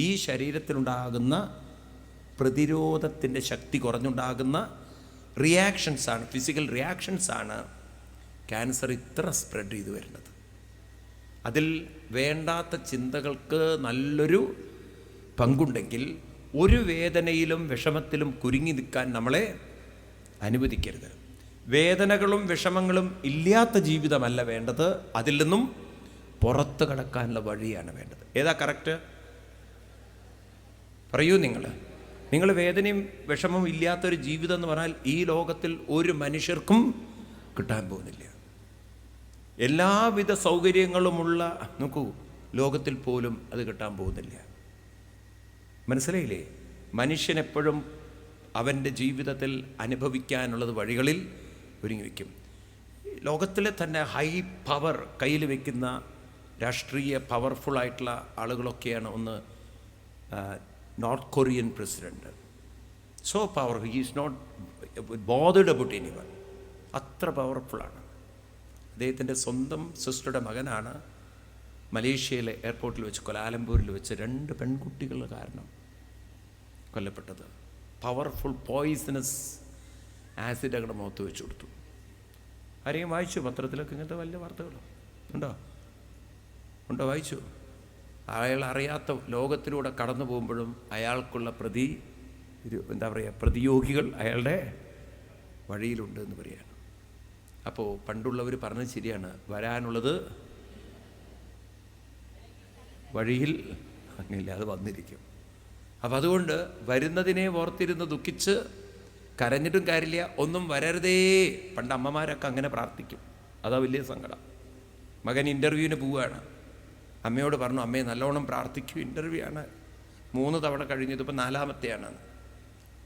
ഈ ശരീരത്തിലുണ്ടാകുന്ന പ്രതിരോധത്തിൻ്റെ ശക്തി കുറഞ്ഞുണ്ടാകുന്ന റിയാക്ഷൻസാണ്, ഫിസിക്കൽ റിയാക്ഷൻസാണ് ക്യാൻസർ ഇത്ര സ്പ്രെഡ് ചെയ്തു വരുന്നത്. അതിൽ വേണ്ടാത്ത ചിന്തകൾക്ക് നല്ലൊരു പങ്കുണ്ടെങ്കിൽ ഒരു വേദനയിലും വിഷമത്തിലും കുരുങ്ങി നിൽക്കാൻ നമ്മളെ അനുവദിക്കരുത്. വേദനകളും വിഷമങ്ങളും ഇല്ലാത്ത ജീവിതമല്ല വേണ്ടത്, അതിൽ നിന്നും പുറത്ത് കടക്കാനുള്ള വഴിയാണ് വേണ്ടത്. ഏതാ കറക്റ്റ്? പറയൂ. നിങ്ങൾ വേദനയും വിഷമവും ഇല്ലാത്തൊരു ജീവിതം എന്ന് പറഞ്ഞാൽ ഈ ലോകത്തിൽ ഒരു മനുഷ്യർക്കും കിട്ടാൻ പോകുന്നില്ല. എല്ലാവിധ സൗകര്യങ്ങളുമുള്ള നോക്കൂ, ലോകത്തിൽ പോലും അത് കിട്ടാൻ പോകുന്നില്ല. മനസ്സിലായില്ലേ? മനുഷ്യനെപ്പോഴും അവൻ്റെ ജീവിതത്തിൽ അനുഭവിക്കാനുള്ളത് വഴികളിൽ ഒരുങ്ങി വയ്ക്കും. ലോകത്തിലെ തന്നെ ഹൈ പവർ കയ്യിൽ വയ്ക്കുന്ന രാഷ്ട്രീയ പവർഫുള്ളായിട്ടുള്ള ആളുകളൊക്കെയാണ്. ഒന്ന് North Korean president, so power, he is not bothered about anyone. അത്ര പവർഫുള്ളാണ്. അദ്ദേഹത്തിൻ്റെ സ്വന്തം സിസ്റ്ററുടെ മകനാണ് മലേഷ്യയിലെ എയർപോർട്ടിൽ വെച്ച്, കൊലാലംപൂരിൽ വെച്ച് 2 പെൺകുട്ടികൾ കാരണം കൊല്ലപ്പെട്ടത്. പവർഫുൾ പോയിസണസ് ആസിഡ് അങ്ങടെ മുഖത്ത് വെച്ച് കൊടുത്തു. ആരെയും വായിച്ചു? പത്രത്തിലൊക്കെ ഇങ്ങനത്തെ വലിയ വാർത്തകളോ ഉണ്ടോ? വായിച്ചു? അയാൾ അറിയാത്ത ലോകത്തിലൂടെ കടന്നു പോകുമ്പോഴും അയാൾക്കുള്ള പ്രതിയോഗികൾ അയാളുടെ വഴിയിലുണ്ട് എന്ന് പറയാണ്. അപ്പോൾ പണ്ടുള്ളവർ പറഞ്ഞത് ശരിയാണ്, വരാനുള്ളത് വഴിയിൽ അങ്ങനെയില്ല, അത് വന്നിരിക്കും. അപ്പം അതുകൊണ്ട് വരുന്നതിനെ ഓർത്തിരുന്ന് ദുഃഖിച്ച് കരഞ്ഞിട്ടും കാര്യമില്ല, ഒന്നും വരരുതേ. പണ്ട് അമ്മമാരൊക്കെ അങ്ങനെ പ്രാർത്ഥിക്കും. അതാ വലിയ സങ്കടം. മകൻ ഇൻ്റർവ്യൂവിന് പോവുകയാണ്, അമ്മയോട് പറഞ്ഞു, അമ്മയെ നല്ലോണം പ്രാർത്ഥിക്കൂ, ഇൻ്റർവ്യൂ ആണ്, 3 തവണ കഴിഞ്ഞത്, ഇപ്പം 4മത്തെയാണ്.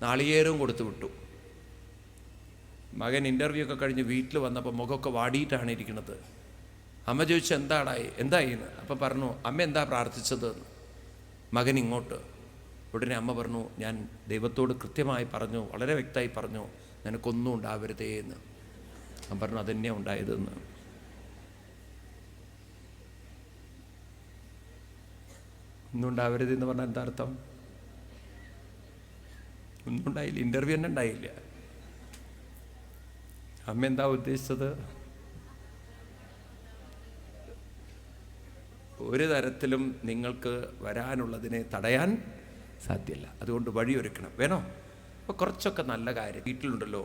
നാളികേരവും കൊടുത്തു വിട്ടു. മകൻ ഇൻ്റർവ്യൂ ഒക്കെ കഴിഞ്ഞ് വീട്ടിൽ വന്നപ്പോൾ മുഖമൊക്കെ വാടിയിട്ടാണ് ഇരിക്കുന്നത്. അമ്മ ചോദിച്ചു, എന്തായിന്ന്? അപ്പം പറഞ്ഞു, അമ്മ എന്താ പ്രാർത്ഥിച്ചത്? മകൻ ഇങ്ങോട്ട്. ഉടനെ അമ്മ പറഞ്ഞു, ഞാൻ ദൈവത്തോട് കൃത്യമായി പറഞ്ഞു, വളരെ വ്യക്തമായി പറഞ്ഞു, നിനക്കൊന്നും ഉണ്ടാവരുതേ എന്ന്. ഞാൻ പറഞ്ഞു, അതന്നെയാണ് ഉണ്ടായതെന്ന്. ഒന്നും ഉണ്ടാവരുതെന്ന് പറഞ്ഞാൽ എന്താ അർത്ഥം? ഒന്നും ഉണ്ടായില്ല, ഇൻ്റർവ്യൂ തന്നെ ഉണ്ടായില്ല. അമ്മ എന്താ ഉദ്ദേശിച്ചത്? ഒരു തരത്തിലും നിങ്ങൾക്ക് വരാനുള്ളതിനെ തടയാൻ സാധ്യമല്ല. അതുകൊണ്ട് വഴിയൊരുക്കണം. വേണോ? അപ്പോൾ കുറച്ചൊക്കെ നല്ല കാര്യം വീട്ടിലുണ്ടല്ലോ,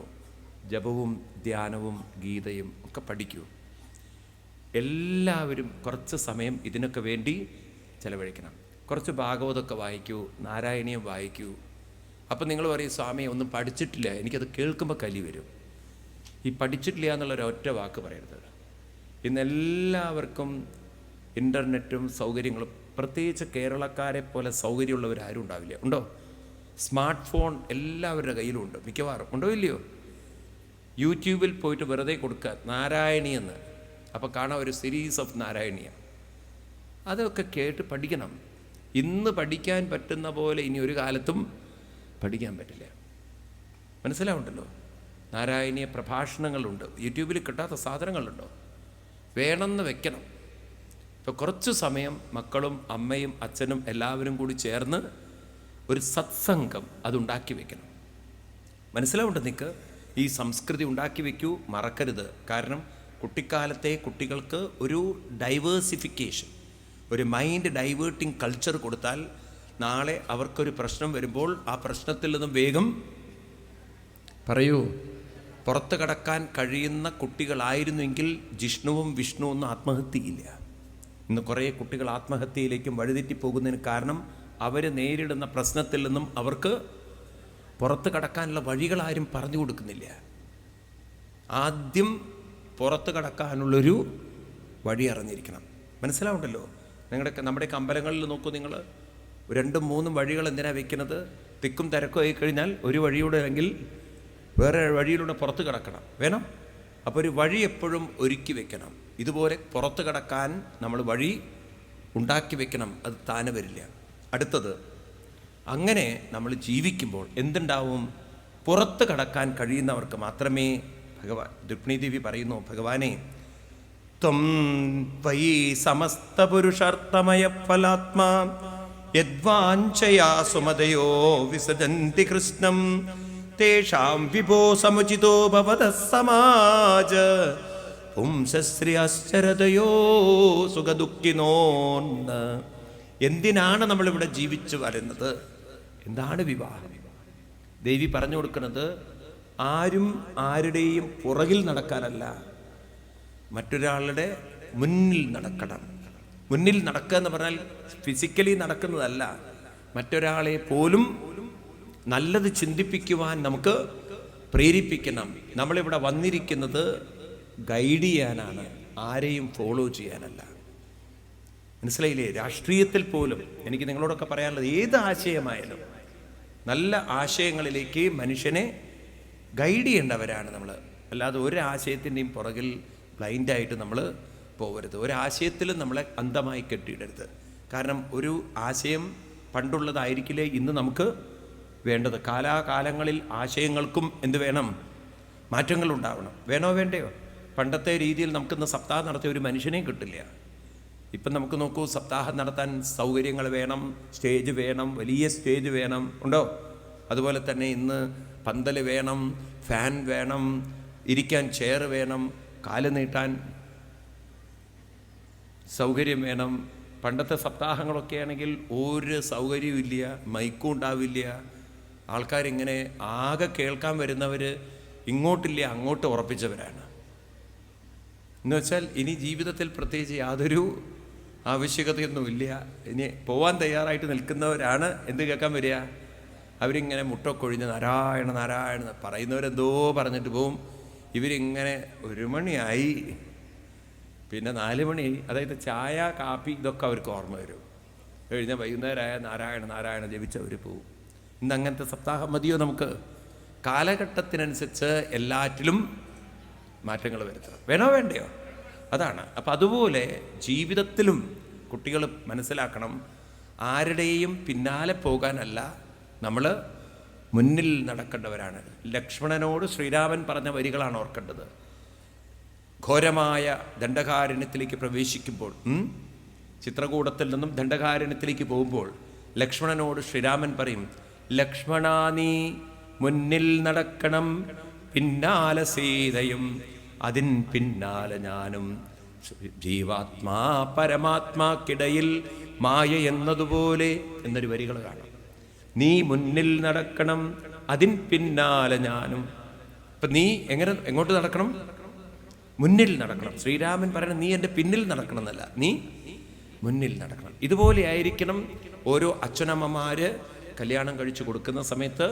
ജപവും ധ്യാനവും ഗീതയും ഒക്കെ പഠിക്കൂ. എല്ലാവരും കുറച്ച് സമയം ഇതിനൊക്കെ വേണ്ടി ചെലവഴിക്കണം. കുറച്ച് ഭാഗവതമൊക്കെ വായിക്കൂ, നാരായണീയം വായിക്കൂ. അപ്പം നിങ്ങൾ പറയും, സ്വാമി ഒന്നും പഠിച്ചിട്ടില്ല, എനിക്കത് കേൾക്കുമ്പോൾ കലി വരും. ഈ പഠിച്ചിട്ടില്ല എന്നുള്ളൊരൊറ്റ വാക്ക് പറയരുത്. ഇന്നെല്ലാവർക്കും ഇൻ്റർനെറ്റും സൗകര്യങ്ങളും, പ്രത്യേകിച്ച് കേരളക്കാരെ പോലെ സൗകര്യമുള്ളവരാരും ഉണ്ടാവില്ല. ഉണ്ടോ? സ്മാർട്ട് ഫോൺ എല്ലാവരുടെ കയ്യിലും ഉണ്ട്, മിക്കവാറും. ഉണ്ടോ ഇല്ലയോ? യൂട്യൂബിൽ പോയിട്ട് വെറുതെ കൊടുക്കുക നാരായണീയെന്ന്, അപ്പോൾ കാണാം ഒരു സീരീസ് ഓഫ് നാരായണീയ. അതൊക്കെ കേട്ട് പഠിക്കണം. ഇന്ന് പഠിക്കാൻ പറ്റുന്ന പോലെ ഇനി ഒരു കാലത്തും പഠിക്കാൻ പറ്റില്ല. മനസ്സിലാവുണ്ടല്ലോ? നാരായണീയ പ്രഭാഷണങ്ങളുണ്ട്, യൂട്യൂബിൽ കിട്ടാത്ത സാധനങ്ങളുണ്ടോ? വേണമെന്ന് വെക്കണം. ഇപ്പോൾ കുറച്ച് സമയം മക്കളും അമ്മയും അച്ഛനും എല്ലാവരും കൂടി ചേർന്ന് ഒരു സത്സംഗം അതുണ്ടാക്കി വെക്കണം. മനസ്സിലാവുണ്ട് നിങ്ങൾക്ക്? ഈ സംസ്കൃതി ഉണ്ടാക്കി വെക്കൂ, മറക്കരുത്. കാരണം കുട്ടിക്കാലത്തെ കുട്ടികൾക്ക് ഒരു ഡൈവേഴ്സിഫിക്കേഷൻ, ഒരു മൈൻഡ് ഡൈവേർട്ടിങ് കൾച്ചർ കൊടുത്താൽ നാളെ അവർക്കൊരു പ്രശ്നം വരുമ്പോൾ ആ പ്രശ്നത്തിൽ നിന്നും വേഗം പറയൂ പുറത്ത് കടക്കാൻ കഴിയുന്ന കുട്ടികളായിരുന്നെങ്കിൽ ജിഷ്ണുവും വിഷ്ണുവും ഒന്നും ആത്മഹത്യയില്ല. ഇന്ന് കുറേ കുട്ടികൾ ആത്മഹത്യയിലേക്കും വഴിതെറ്റിപ്പോകുന്നതിന് കാരണം അവർ നേരിടുന്ന പ്രശ്നത്തിൽ നിന്നും അവർക്ക് പുറത്ത് കടക്കാനുള്ള വഴികളാരും പറഞ്ഞു കൊടുക്കുന്നില്ല. ആദ്യം പുറത്ത് കടക്കാനുള്ളൊരു വഴി അറിഞ്ഞിരിക്കണം. മനസ്സിലാവുണ്ടല്ലോ? നമ്മുടെയൊക്കെ അമ്പലങ്ങളിൽ നോക്കൂ നിങ്ങൾ, 2-3 വഴികൾ എന്തിനാണ് വെക്കുന്നത്? തിക്കും തിരക്കും ആയി കഴിഞ്ഞാൽ ഒരു വഴിയൂടെ അല്ലെങ്കിൽ വേറെ വഴിയിലൂടെ പുറത്ത് കിടക്കണം, വേണം. അപ്പോൾ ഒരു വഴി എപ്പോഴും ഒരുക്കി വെക്കണം. ഇതുപോലെ പുറത്ത് കിടക്കാൻ നമ്മൾ വഴി ഉണ്ടാക്കി വെക്കണം, അത് താനെ വരില്ല. അടുത്തത്, അങ്ങനെ നമ്മൾ ജീവിക്കുമ്പോൾ എന്തുണ്ടാവും? പുറത്ത് കടക്കാൻ കഴിയുന്നവർക്ക് മാത്രമേ രുക്മിണീദേവി പറയുന്നു, ഭഗവാനെ ത്വം ത്വയി സമസ്ത പുരുഷാർത്ഥമയ ഫലാത്മാ യദ്വാഞ്ചയാ സുമതയോ വിസജന്തി കൃഷ്ണം തേഷാം വിഭോ സമുചിതോ ഭവതഃ സമാജ പുംസശ്രിയാശ്ചരതയോ സുഖദുഃഖിനോന്ന. എന്തിനാണ് നമ്മളിവിടെ ജീവിച്ചു വരുന്നത്? എന്താണ് വിവാഹം? ദേവി പറഞ്ഞു കൊടുക്കുന്നത്, ആരും ആരുടെയും പുറകിൽ നടക്കാനല്ല, മറ്റൊരാളുടെ മുന്നിൽ നടക്കണം. മുന്നിൽ നടക്കുക എന്ന് പറഞ്ഞാൽ ഫിസിക്കലി നടക്കുന്നതല്ല, മറ്റൊരാളെ പോലും നല്ലത് ചിന്തിപ്പിക്കുവാൻ നമുക്ക് പ്രേരിപ്പിക്കണം. നമ്മളിവിടെ വന്നിരിക്കുന്നത് ഗൈഡ് ചെയ്യാനാണ്, ആരെയും ഫോളോ ചെയ്യാനല്ല. മനസ്സിലായില്ലേ? രാഷ്ട്രീയത്തിൽ പോലും എനിക്ക് നിങ്ങളോടൊക്കെ പറയാനുള്ളത്, ഏത് ആശയമായാലും നല്ല ആശയങ്ങളിലേക്ക് മനുഷ്യനെ ഗൈഡ് ചെയ്യേണ്ടവരാണ് നമ്മൾ. അല്ലാതെ ഒരു ആശയത്തിൻ്റെയും പുറകിൽ ബ്ലൈൻഡായിട്ട് നമ്മൾ പോകരുത്. ഒരാശയത്തിലും നമ്മളെ അന്ധമായി കെട്ടിയിടരുത്. കാരണം ഒരു ആശയം പണ്ടുള്ളതായിരിക്കില്ലേ ഇന്ന് നമുക്ക് വേണ്ടത്. കാലാകാലങ്ങളിൽ ആശയങ്ങൾക്കും എന്ത് വേണം? മാറ്റങ്ങൾ ഉണ്ടാവണം. വേണോ വേണ്ടയോ? പണ്ടത്തെ രീതിയിൽ നമുക്കിന്ന് സപ്താഹം നടത്തിയ ഒരു മനുഷ്യനെയും കിട്ടില്ല. ഇപ്പം നമുക്ക് നോക്കൂ, സപ്താഹം നടത്താൻ സൗകര്യങ്ങൾ വേണം, സ്റ്റേജ് വേണം, വലിയ സ്റ്റേജ് വേണം, ഉണ്ടോ? അതുപോലെ തന്നെ ഇന്ന് പന്തൽ വേണം, ഫാൻ വേണം, ഇരിക്കാൻ ചെയർ വേണം, കാല് നീട്ടാൻ സൗകര്യം വേണം. പണ്ടത്തെ സപ്താഹങ്ങളൊക്കെ ആണെങ്കിൽ ഒരു സൗകര്യവും ഇല്ല, മൈക്കും ഉണ്ടാവില്ല. ആൾക്കാരിങ്ങനെ ആകെ കേൾക്കാൻ വരുന്നവർ ഇങ്ങോട്ടില്ല അങ്ങോട്ട് ഉറപ്പിച്ചവരാണ്. എന്ന് വെച്ചാൽ ഇനി ജീവിതത്തിൽ പ്രത്യേകിച്ച് യാതൊരു ആവശ്യകതയൊന്നുമില്ല. ഇനി പോവാൻ തയ്യാറായിട്ട് നിൽക്കുന്നവരാണ് എന്ത് കേൾക്കാൻ വരിക? അവരിങ്ങനെ മുട്ടൊക്കൊഴിഞ്ഞ് നാരായണ നാരായണ പറയുന്നവരെന്തോ പറഞ്ഞിട്ട് പോവും. ഇവരിങ്ങനെ 1 മണിയായി, പിന്നെ 4 മണി, അതായത് ചായ കാപ്പി ഇതൊക്കെ അവർക്ക് ഓർമ്മ വരും. കഴിഞ്ഞാൽ വൈകുന്നേരമായ നാരായണ നാരായണ ജപിച്ചവർ പോവും. ഇന്ന് അങ്ങനത്തെ സപ്താഹം മതിയോ നമുക്ക്? കാലഘട്ടത്തിനനുസരിച്ച് എല്ലാറ്റിലും മാറ്റങ്ങൾ വരുത്തണം. വേണോ വേണ്ടയോ? അതാണ്. അപ്പം അതുപോലെ ജീവിതത്തിലും കുട്ടികൾ മനസ്സിലാക്കണം, ആരുടെയും പിന്നാലെ പോകാനല്ല, നമ്മൾ മുന്നിൽ നടക്കേണ്ടവരാണ്. ലക്ഷ്മണനോട് ശ്രീരാമൻ പറഞ്ഞ വരികളാണ് ഓർക്കേണ്ടത്. ഘോരമായ ദണ്ഡകാരണ്യത്തിലേക്ക് പ്രവേശിക്കുമ്പോൾ, ചിത്രകൂടത്തിൽ നിന്നും ദണ്ഡകാരണ്യത്തിലേക്ക് പോകുമ്പോൾ ലക്ഷ്മണനോട് ശ്രീരാമൻ പറയും, ലക്ഷ്മണാ നീ മുന്നിൽ നടക്കണം, പിന്നാലെ സീതയും അതിൻ പിന്നാലെ ഞാനും, ജീവാത്മാ പരമാത്മാക്കിടയിൽ മായ എന്നതുപോലെ എന്നൊരു വരികൾ കാണാം. നീ മുന്നിൽ നടക്കണം, അതിൻ പിന്നാലെ ഞാനും. അപ്പം നീ എങ്ങോട്ട് നടക്കണം? മുന്നിൽ നടക്കണം. ശ്രീരാമൻ പറയണം, നീ എൻ്റെ പിന്നിൽ നടക്കണം എന്നല്ല, നീ മുന്നിൽ നടക്കണം. ഇതുപോലെ ആയിരിക്കണം ഓരോ അച്ഛനമ്മമാര് കല്യാണം കഴിച്ചു കൊടുക്കുന്ന സമയത്ത്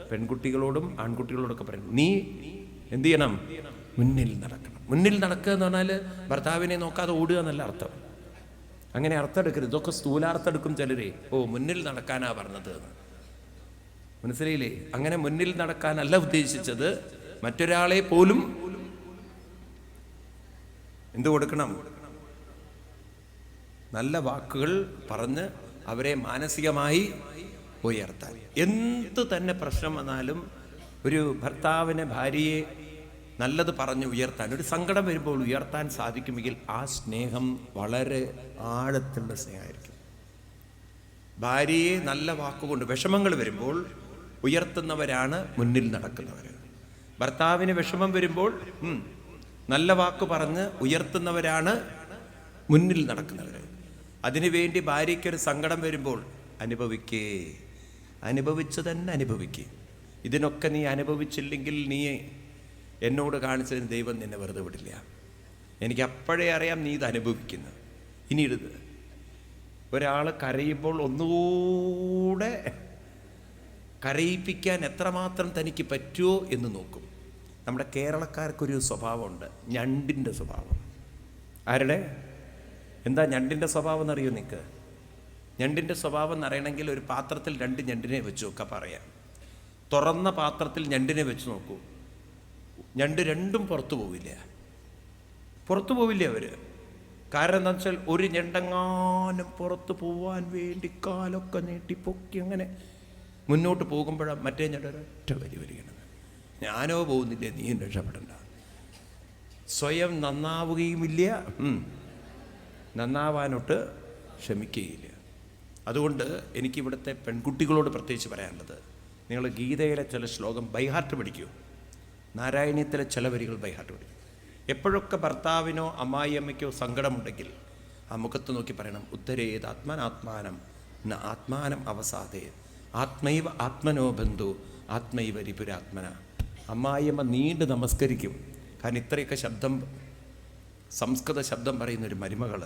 പെൺകുട്ടികളോടും ആൺകുട്ടികളോടൊക്കെ പറയണം, നീ എന്ത് ചെയ്യണം? മുന്നിൽ നടക്കണം. മുന്നിൽ നടക്കുക എന്ന് പറഞ്ഞാൽ ഭർത്താവിനെ നോക്കാതെ ഓടുക എന്നല്ല അർത്ഥം. അങ്ങനെ അർത്ഥം എടുക്കരുത്. ഇതൊക്കെ സ്ഥൂലാർത്ഥം എടുക്കും ചിലരെ. മുന്നിൽ നടക്കാനാ പറഞ്ഞത് എന്ന്. മനസ്സിലായില്ലേ? അങ്ങനെ മുന്നിൽ നടക്കാനല്ല ഉദ്ദേശിച്ചത്. മറ്റൊരാളെ പോലും എന്ത് കൊടുക്കണം? നല്ല വാക്കുകൾ പറഞ്ഞ് അവരെ മാനസികമായി ഉയർത്താൻ. എന്ത് തന്നെ പ്രശ്നം വന്നാലും ഒരു ഭർത്താവിനെ, ഭാര്യയെ നല്ലത് പറഞ്ഞ് ഉയർത്താൻ, ഒരു സങ്കടം വരുമ്പോൾ ഉയർത്താൻ സാധിക്കുമെങ്കിൽ ആ സ്നേഹം വളരെ ആഴത്തുള്ള സ്നേഹമായിരിക്കും. ഭാര്യയെ നല്ല വാക്കുകൊണ്ട്, വിഷമങ്ങൾ വരുമ്പോൾ ഉയർത്തുന്നവരാണ് മുന്നിൽ നടക്കുന്നവർ. ഭർത്താവിന് വിഷമം വരുമ്പോൾ നല്ല വാക്ക് പറഞ്ഞ് ഉയർത്തുന്നവരാണ് മുന്നിൽ നടക്കുന്നവർ. അതിനുവേണ്ടി ഭാര്യയ്ക്കൊരു സങ്കടം വരുമ്പോൾ അനുഭവിച്ചു തന്നെ അനുഭവിക്കുക. ഇതിനൊക്കെ നീ അനുഭവിച്ചില്ലെങ്കിൽ നീ എന്നോട് കാണിച്ചതിന് ദൈവം നിന്നെ വെറുതെ വിടില്ല. എനിക്ക് അപ്പോഴേ അറിയാം നീ ഇത് അനുഭവിക്കുന്നത്. ഇനി ഒരാൾ കരയുമ്പോൾ ഒന്നുകൂടെ കരയിപ്പിക്കാൻ എത്രമാത്രം തനിക്ക് പറ്റുമോ എന്ന് നോക്കും. നമ്മുടെ കേരളക്കാർക്കൊരു സ്വഭാവമുണ്ട്, ഞണ്ടിൻ്റെ സ്വഭാവം. ആരുടെ? എന്താ ഞണ്ടിൻ്റെ സ്വഭാവം എന്നറിയോ നിങ്ങൾക്ക്? ഞണ്ടിൻ്റെ സ്വഭാവം എന്നറിയണമെങ്കിൽ ഒരു പാത്രത്തിൽ 2 ഞണ്ടിനെ വെച്ച് നോക്കുക പറയാം. തുറന്ന പാത്രത്തിൽ ഞണ്ടിനെ വെച്ച് നോക്കൂ, ഞണ്ട് രണ്ടും പുറത്തു പോവില്ല അവർ. കാരണം എന്താണെന്ന് വെച്ചാൽ ഒരു ഞണ്ടെങ്ങാനും പുറത്ത് പോവാൻ വേണ്ടി കാലൊക്കെ നീട്ടി പൊക്കി അങ്ങനെ മുന്നോട്ട് പോകുമ്പോഴാണ് മറ്റേ ഞണ്ട് ഒരൊറ്റ വലി വരികയാണ്. ഞാനോ പോകുന്നില്ല, നീയും രക്ഷപ്പെടണ്ട. സ്വയം നന്നാവുകയുമില്ല, നന്നാവാനൊട്ട് ശ്രമിക്കുകയില്ല. അതുകൊണ്ട് എനിക്കിവിടുത്തെ പെൺകുട്ടികളോട് പ്രത്യേകിച്ച് പറയാനുള്ളത്, നിങ്ങൾ ഗീതയിലെ ചില ശ്ലോകം ബൈഹാർട്ട് പഠിക്കൂ, നാരായണീയത്തിലെ ചില വരികൾ ബൈഹാർട്ട് പഠിക്കൂ. എപ്പോഴൊക്കെ ഭർത്താവിനോ അമ്മായിയമ്മയ്ക്കോ സങ്കടമുണ്ടെങ്കിൽ ആ മുഖത്ത് നോക്കി പറയണം, ഉത്തരേത് ആത്മനാത്മാനം ന ആത്മാനം അവസാദേ ആത്മൈവ ആത്മനോ ബന്ധു ആത്മൈവ രിപുരാത്മന. അമ്മായിയമ്മ നീണ്ട് നമസ്കരിക്കും. കാരണം ഇത്രയൊക്കെ ശബ്ദം, സംസ്കൃത ശബ്ദം പറയുന്നൊരു മരുമകൾ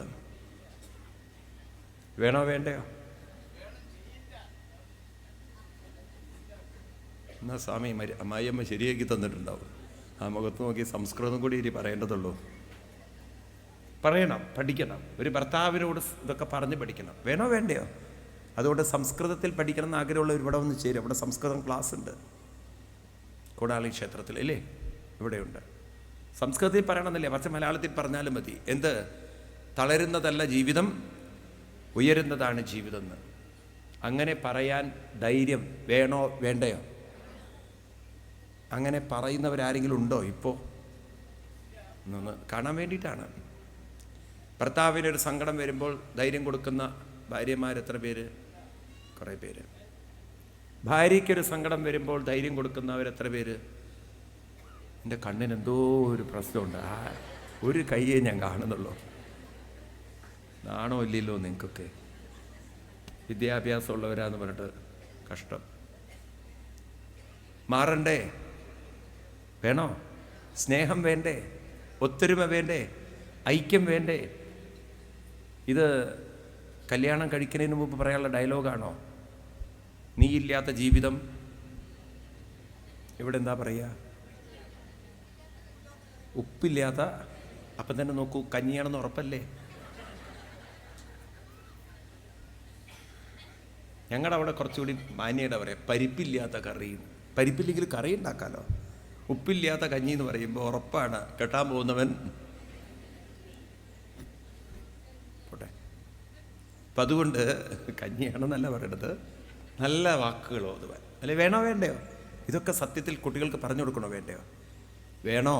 വേണോ വേണ്ടയോ? എന്നാൽ സ്വാമി അമ്മായിയമ്മ ശരിയാക്കി തന്നിട്ടുണ്ടാവും. ആ മുഖത്ത് നോക്കി സംസ്കൃതം കൂടി ഇനി പറയേണ്ടതുള്ളൂ. പറയണം, പഠിക്കണം. ഒരു ഭർത്താവിനോട് ഇതൊക്കെ പറഞ്ഞ് പഠിക്കണം. വേണോ വേണ്ടയോ? അതുകൊണ്ട് സംസ്കൃതത്തിൽ പഠിക്കണം എന്ന് ആഗ്രഹമുള്ള ഇവിടെ വന്ന് ചേരും. ഇവിടെ സംസ്കൃതം ക്ലാസ് ഉണ്ട് കൂടാളി ക്ഷേത്രത്തിൽ, അല്ലേ? ഇവിടെയുണ്ട്. സംസ്കൃതത്തിൽ പറയണമെന്നില്ല, പക്ഷെ മലയാളത്തിൽ പറഞ്ഞാലും മതി. എന്ത്? തളരുന്നതല്ല ജീവിതം, ഉയരുന്നതാണ് ജീവിതം എന്ന്. അങ്ങനെ പറയാൻ ധൈര്യം വേണോ വേണ്ടയോ? അങ്ങനെ പറയുന്നവരാരെങ്കിലും ഉണ്ടോ ഇപ്പോൾ? എന്നൊന്ന് കാണാൻ വേണ്ടിയിട്ടാണ്. ഭർത്താവിനൊരു സങ്കടം വരുമ്പോൾ ധൈര്യം കൊടുക്കുന്ന ഭാര്യമാരെത്ര പേര്? കുറേ പേര്. ഭാര്യയ്ക്കൊരു സങ്കടം വരുമ്പോൾ ധൈര്യം കൊടുക്കുന്നവരെത്ര പേര്? എൻ്റെ കണ്ണിനെന്തോ ഒരു പ്രശ്നമുണ്ട്, ഒരു കയ്യേ ഞാൻ കാണുന്നുള്ളൂ. നാണോ ഇല്ലല്ലോ നിങ്ങൾക്കൊക്കെ? വിദ്യാഭ്യാസമുള്ളവരാന്ന് പറഞ്ഞിട്ട് കഷ്ടം. മാറണ്ടേ? വേണോ? സ്നേഹം വേണ്ടേ? ഒത്തൊരുമ വേണ്ടേ? ഐക്യം വേണ്ടേ? ഇത് കല്യാണം കഴിക്കുന്നതിന് മുമ്പ് പറയാനുള്ള ഡയലോഗാണോ? നീയില്ലാത്ത ജീവിതം. ഇവിടെ എന്താ പറയുക? ഉപ്പില്ലാത്ത, അപ്പം തന്നെ നോക്കൂ, കഞ്ഞിയാണെന്ന് ഉറപ്പല്ലേ? ഞങ്ങളുടെ അവിടെ കുറച്ചുകൂടി മാന്യയുടെ പറയാം, പരിപ്പില്ലാത്ത കറി. പരിപ്പില്ലെങ്കിൽ കറി ഉണ്ടാക്കാമല്ലോ. ഉപ്പില്ലാത്ത കഞ്ഞി എന്ന് പറയുമ്പോൾ ഉറപ്പാണ് കെട്ടാൻ പോകുന്നവൻ പോട്ടെ. അപ്പം അതുകൊണ്ട് കഞ്ഞിയാണെന്നല്ല പറയണത്, നല്ല വാക്കുകളോ അതുവാൻ. അല്ലെ വേണോ വേണ്ടയോ? ഇതൊക്കെ സത്യത്തിൽ കുട്ടികൾക്ക് പറഞ്ഞു കൊടുക്കണോ വേണ്ടയോ? വേണോ?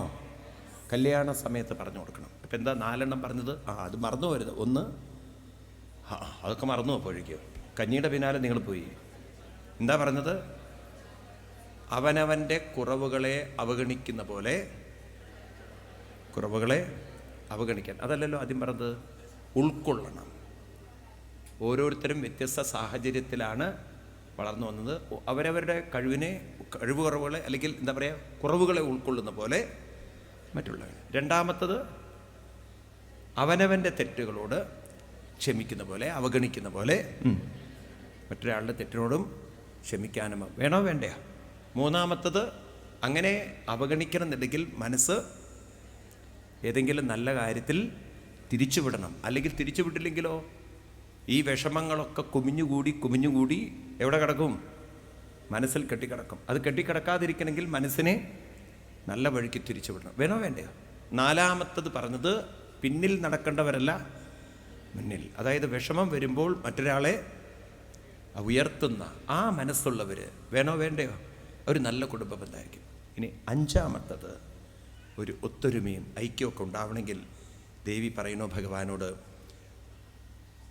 കല്യാണ സമയത്ത് പറഞ്ഞു കൊടുക്കണം. ഇപ്പം എന്താ 4 പറഞ്ഞത്? അത് മറന്നു പോരുത്. 1 അതൊക്കെ മറന്നു അപ്പോഴേക്കും കഞ്ഞിയുടെ പിന്നാലെ നിങ്ങൾ പോയി. എന്താ പറഞ്ഞത്? അവനവൻ്റെ കുറവുകളെ അവഗണിക്കുന്ന പോലെ കുറവുകളെ അവഗണിക്കാൻ. അതല്ലല്ലോ ആദ്യം പറഞ്ഞത്. ഉൾക്കൊള്ളണം. ഓരോരുത്തരും വ്യത്യസ്ത സാഹചര്യത്തിലാണ് വളർന്നു വന്നത്. അവരവരുടെ കഴിവ് കുറവുകളെ അല്ലെങ്കിൽ എന്താ പറയുക, കുറവുകളെ ഉൾക്കൊള്ളുന്ന പോലെ മറ്റുള്ളവർ. രണ്ടാമത്തത്, അവനവൻ്റെ തെറ്റുകളോട് ക്ഷമിക്കുന്ന പോലെ, അവഗണിക്കുന്ന പോലെ മറ്റൊരാളുടെ തെറ്റിനോടും ക്ഷമിക്കാനും വേണോ വേണ്ടയോ? മൂന്നാമത്തത്, അങ്ങനെ അവഗണിക്കണമെന്നുണ്ടെങ്കിൽ മനസ്സ് ഏതെങ്കിലും നല്ല കാര്യത്തിൽ തിരിച്ചുവിടണം. അല്ലെങ്കിൽ തിരിച്ചുവിട്ടില്ലെങ്കിലോ ഈ വിഷമങ്ങളൊക്കെ കുമിഞ്ഞുകൂടി എവിടെ കിടക്കും? മനസ്സിൽ കെട്ടിക്കിടക്കും. അത് കെട്ടിക്കിടക്കാതിരിക്കണമെങ്കിൽ മനസ്സിനെ നല്ല വഴിക്ക് തിരിച്ചുവിടണം. വേണോ വേണ്ടയോ? നാലാമത്തത് പറഞ്ഞത്, പിന്നിൽ നടക്കേണ്ടവരല്ല മുന്നിൽ. അതായത് വിഷമം വരുമ്പോൾ മറ്റൊരാളെ ഉയർത്തുന്ന ആ മനസ്സുള്ളവർ വേണോ വേണ്ടയോ? ഒരു നല്ല കുടുംബ ബന്ധമായിരിക്കും. ഇനി 5ാമത്തത്, ഒരു ഒത്തൊരുമയും ഐക്യമൊക്കെ ഉണ്ടാവണമെങ്കിൽ ദേവി പറയുന്നു ഭഗവാനോട്,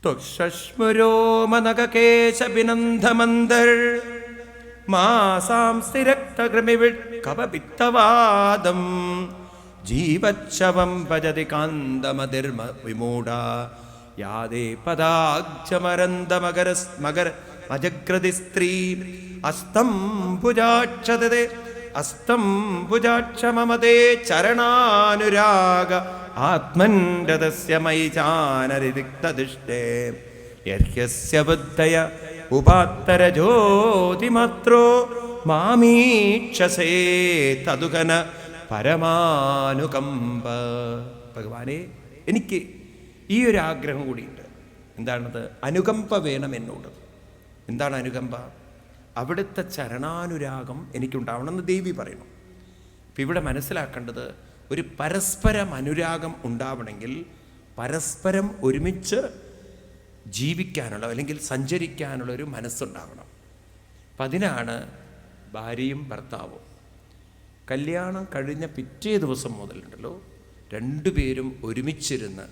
ത്വക്ഷശ്മരോമനകേശബിനന്ധമന്തർ മാസാംസ്തിരക്തകൃമിവിക്കവപിത്തവാദം ജീവച്ഛവം ഭജതി കാന്തമതിർമ വിമൂഢ യാദേ പദാക്ഷമരന്തമകര അജഗ്രതി സ്ത്രീ അസ്തംഭുജാക്ഷമമതേ ചരണാനുരാഗ ആത്മൻരതസ്യ മയി ചാനരിദിക്തദിഷ്ടേ യർഹ്യസ്യ ബുദ്ധയ ഉപാത്തരജ്യോതിമത്രോ മാമീക്ഷസേ തതുകന പരമാനുകമ്പ. ഭഗവാനെ, എനിക്ക് ഈ ഒരു ആഗ്രഹം കൂടിയുണ്ട്. എന്താണത്? അനുകമ്പ വേണം എന്നോട്. എന്താണ് അനുകമ്പ? അവിടുത്തെ ചരണാനുരാഗം എനിക്കുണ്ടാവണമെന്ന് ദേവി പറയണം. അപ്പം ഇവിടെ മനസ്സിലാക്കേണ്ടത്, ഒരു പരസ്പരം അനുരാഗം ഉണ്ടാവണമെങ്കിൽ പരസ്പരം ഒരുമിച്ച് ജീവിക്കാനുള്ള അല്ലെങ്കിൽ സഞ്ചരിക്കാനുള്ള ഒരു മനസ്സുണ്ടാവണം. അപ്പം അതിനാണ് ഭാര്യയും ഭർത്താവും കല്യാണം കഴിഞ്ഞ പിറ്റേ ദിവസം മുതലുണ്ടല്ലോ രണ്ടുപേരും ഒരുമിച്ചിരുന്ന്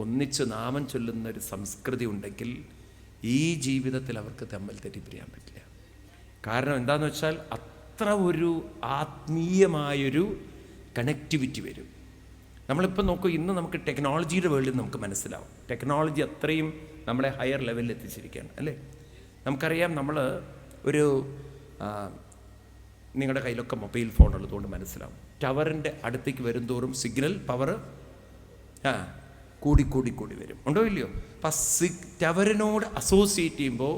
ഒന്നിച്ച് നാമം ചൊല്ലുന്നൊരു സംസ്കൃതി ഉണ്ടെങ്കിൽ ഈ ജീവിതത്തിൽ അവർക്ക് തമ്മിൽ തെറ്റിപ്പിരിയാൻ പറ്റില്ല. കാരണം എന്താണെന്ന് വെച്ചാൽ അത്ര ഒരു ആത്മീയമായൊരു കണക്ടിവിറ്റി വരും. നമ്മളിപ്പോൾ നോക്കൂ, ഇന്ന് നമുക്ക് ടെക്നോളജിയുടെ വേൾഡിൽ നമുക്ക് മനസ്സിലാവും. ടെക്നോളജി അത്രയും നമ്മളെ ഹയർ ലെവലിൽ എത്തിച്ചിരിക്കുകയാണ് അല്ലേ. നമുക്കറിയാം, നമ്മൾ ഒരു നിങ്ങളുടെ കയ്യിലൊക്കെ മൊബൈൽ ഫോൺ ഉള്ളതുകൊണ്ട് മനസ്സിലാവും. ടവറിൻ്റെ അടുത്തേക്ക് വരുംതോറും സിഗ്നൽ പവർ കൂടി വരും, ഉണ്ടോ ഇല്ലയോ? അപ്പം ടവറിനോട് അസോസിയേറ്റ് ചെയ്യുമ്പോൾ